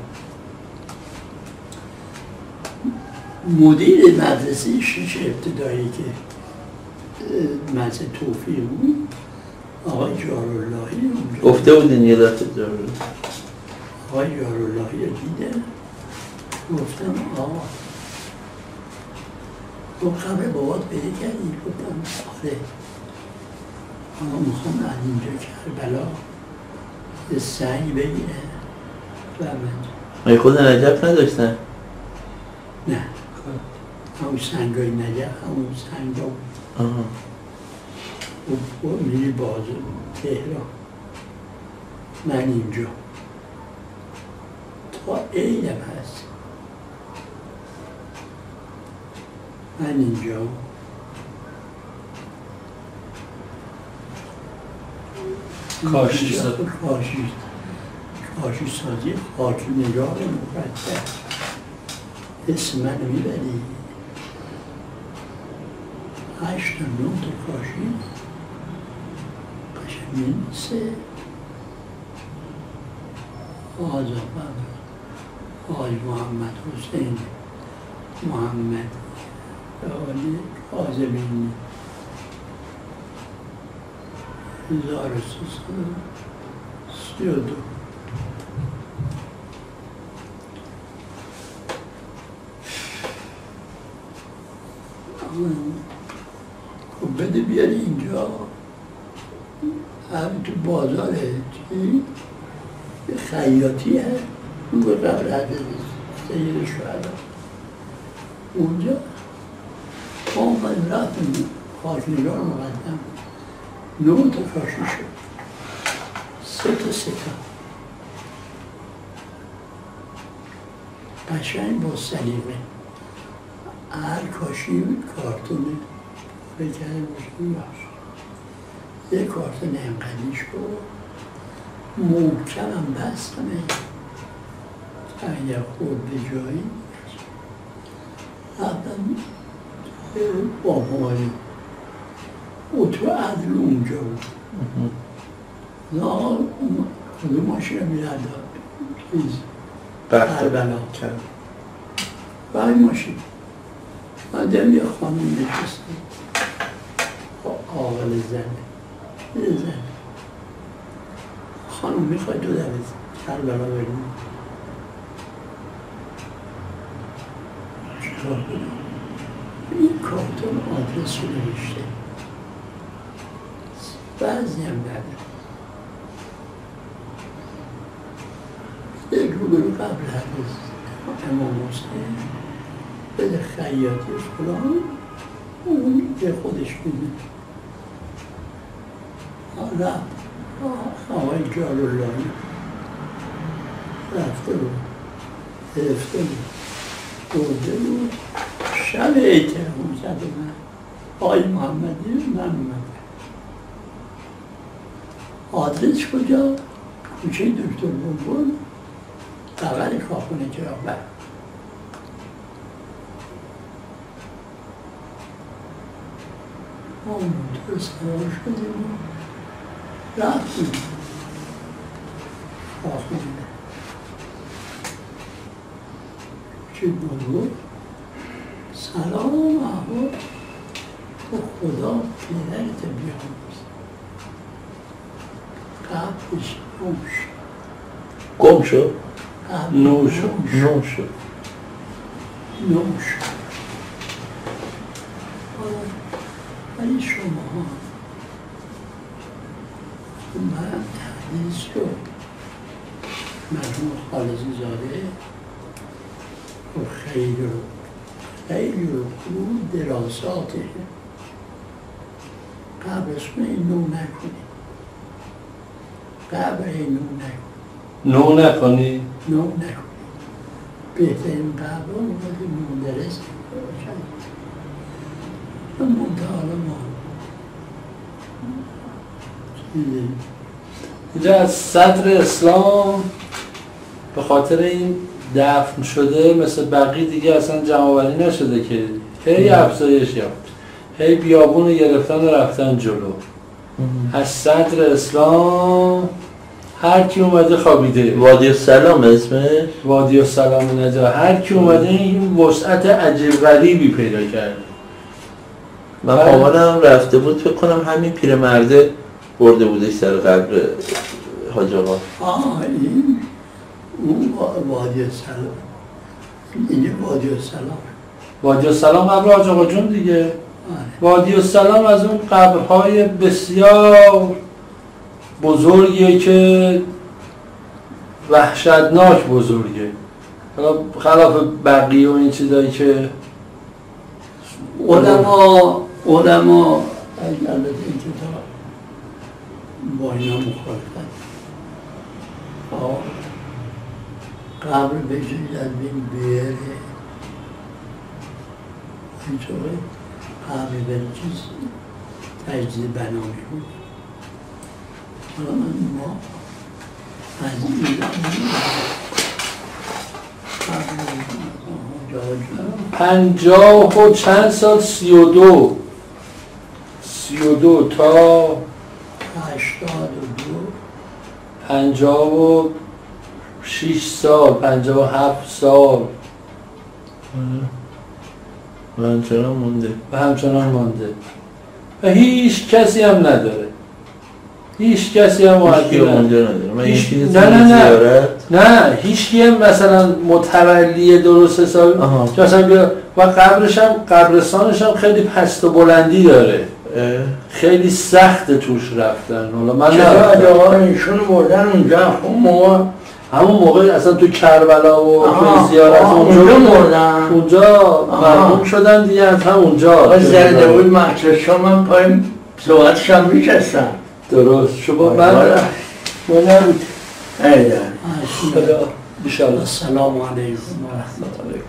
مدیر مدرسه شیش ابتدایی که مدرسه توفیق بود آقای جاراللهی اونجا گفته بودین یه دفعه جاراللهی آقای جاراللهی رو دیدم گفتم آقا تو خبر بابات پیدا کردی؟ گفتم آره آقا میخوام از اینجا کربلا یه سنگ بگیره و من مگه خود نجف نداشتن؟ نه همون سنگای نجف همون سنگا و میری بازو تهران من اینجا تا عیدم هست من اینجا کاشی سازی خاک نگاه مقدر اسم منو میبری 8 تا 9 تا کاشی قشنگ می‌نویسه آج محمد حسین محمد آلی کاظمی 1332 خب بده بیاری اینجا همین تو بازاره چی؟ یه خیاطی هست اون به قبل حضرت سید شهدا اونجا آمد رفتم خاک نگار مقدم 9 تا کاشی شد 3 تا قشنگ با سلیقه هر کاشی کارتونه بکنه باشه یه کارتون انقدیش بود محکمم بستمه اگر خورد به جایی رفتم با مالی اتو عدل اونجا بود نه کدوم ماشین رو میرد چیز کربلا و این ماشین آدم یه خانم نشسته آقل زن خانم میخوای 2 دقیقه کربلا بریم چیکار کنم این کارتون آدرس رو نوشته بعضی هم نداره یک روبرو قبل حدیث امام حسین بده خیاطیش فلان اون به خودش میده رفت آقای جاراللهی رفته بود گرفته بود برده بود شب اعتمام زده من آقای محمدی من اومده آدرس کجا؟ کوچه دکتر بلبل بغل کارخونه چراغ ما موتور سوار شدیم رفتیم کارخونه کوچه بلبل سلام احوال تو خدا پدرت بیاموز قبلش گم شد نوش ولی شما من تحدیث رو مرحوم خالصی زاده و خیلی رو خوب دراساته قبل اسم این نو نکنی قبل این نو نکنی نو نکنی بهترین قبل اومده مدرس اینجا از صدر اسلام به خاطر این دفن شده مثل بقیه دیگه اصلا جمع‌آوری نشده که هی افزایش یافت، هی بیابون رو گرفتن و رفتن جلو. از صدر اسلام هر کی اومده خوابیده. وادی السلام اسمش؟ وادی السلام نجا. هر کی اومده این وسعت عجیب غریبی پیدا کرده. من مامانم رفته بود فکر کنم همین پیرمرده برده بودش سر قبر حاج آقا. این اون وادی السلام، این وادی السلام. وادی السلام قبر حاج آقا جون دیگه. وادی السلام از اون قبرهای بسیار بزرگیه که وحشتناک بزرگه، حالا خلاف بقیه و این چیزایی که علما اگر این چیزا با اینا مخالفت قبر بجوید از بین بیاره اینطوره قبر به چیز تجدید بنامی بود. حالا ما از این پنجاه و چند سال 32 تا 56 سال 57 سال و همچنان مونده و هیچ کسی هم نداره، هیچ کسی هم نه هیچ کی هم مثلا متولی درست حسابی که مثلا بیا و قبرش هم قبرستانش هم خیلی پست و بلندی داره، خیلی سخت توش رفتن. حالا من چرا ایشون بردن اونجا همون موقع اصلا تو کربلا و تو زیارت اونجا مردن، اونجا مرحوم شدن دیگه، از همونجا زنده بود محسوس شما من پای صحبتش هم میشستم. درست شما من نبود. ایده خدا بیشالله. السلام علیکم و رحمت الله.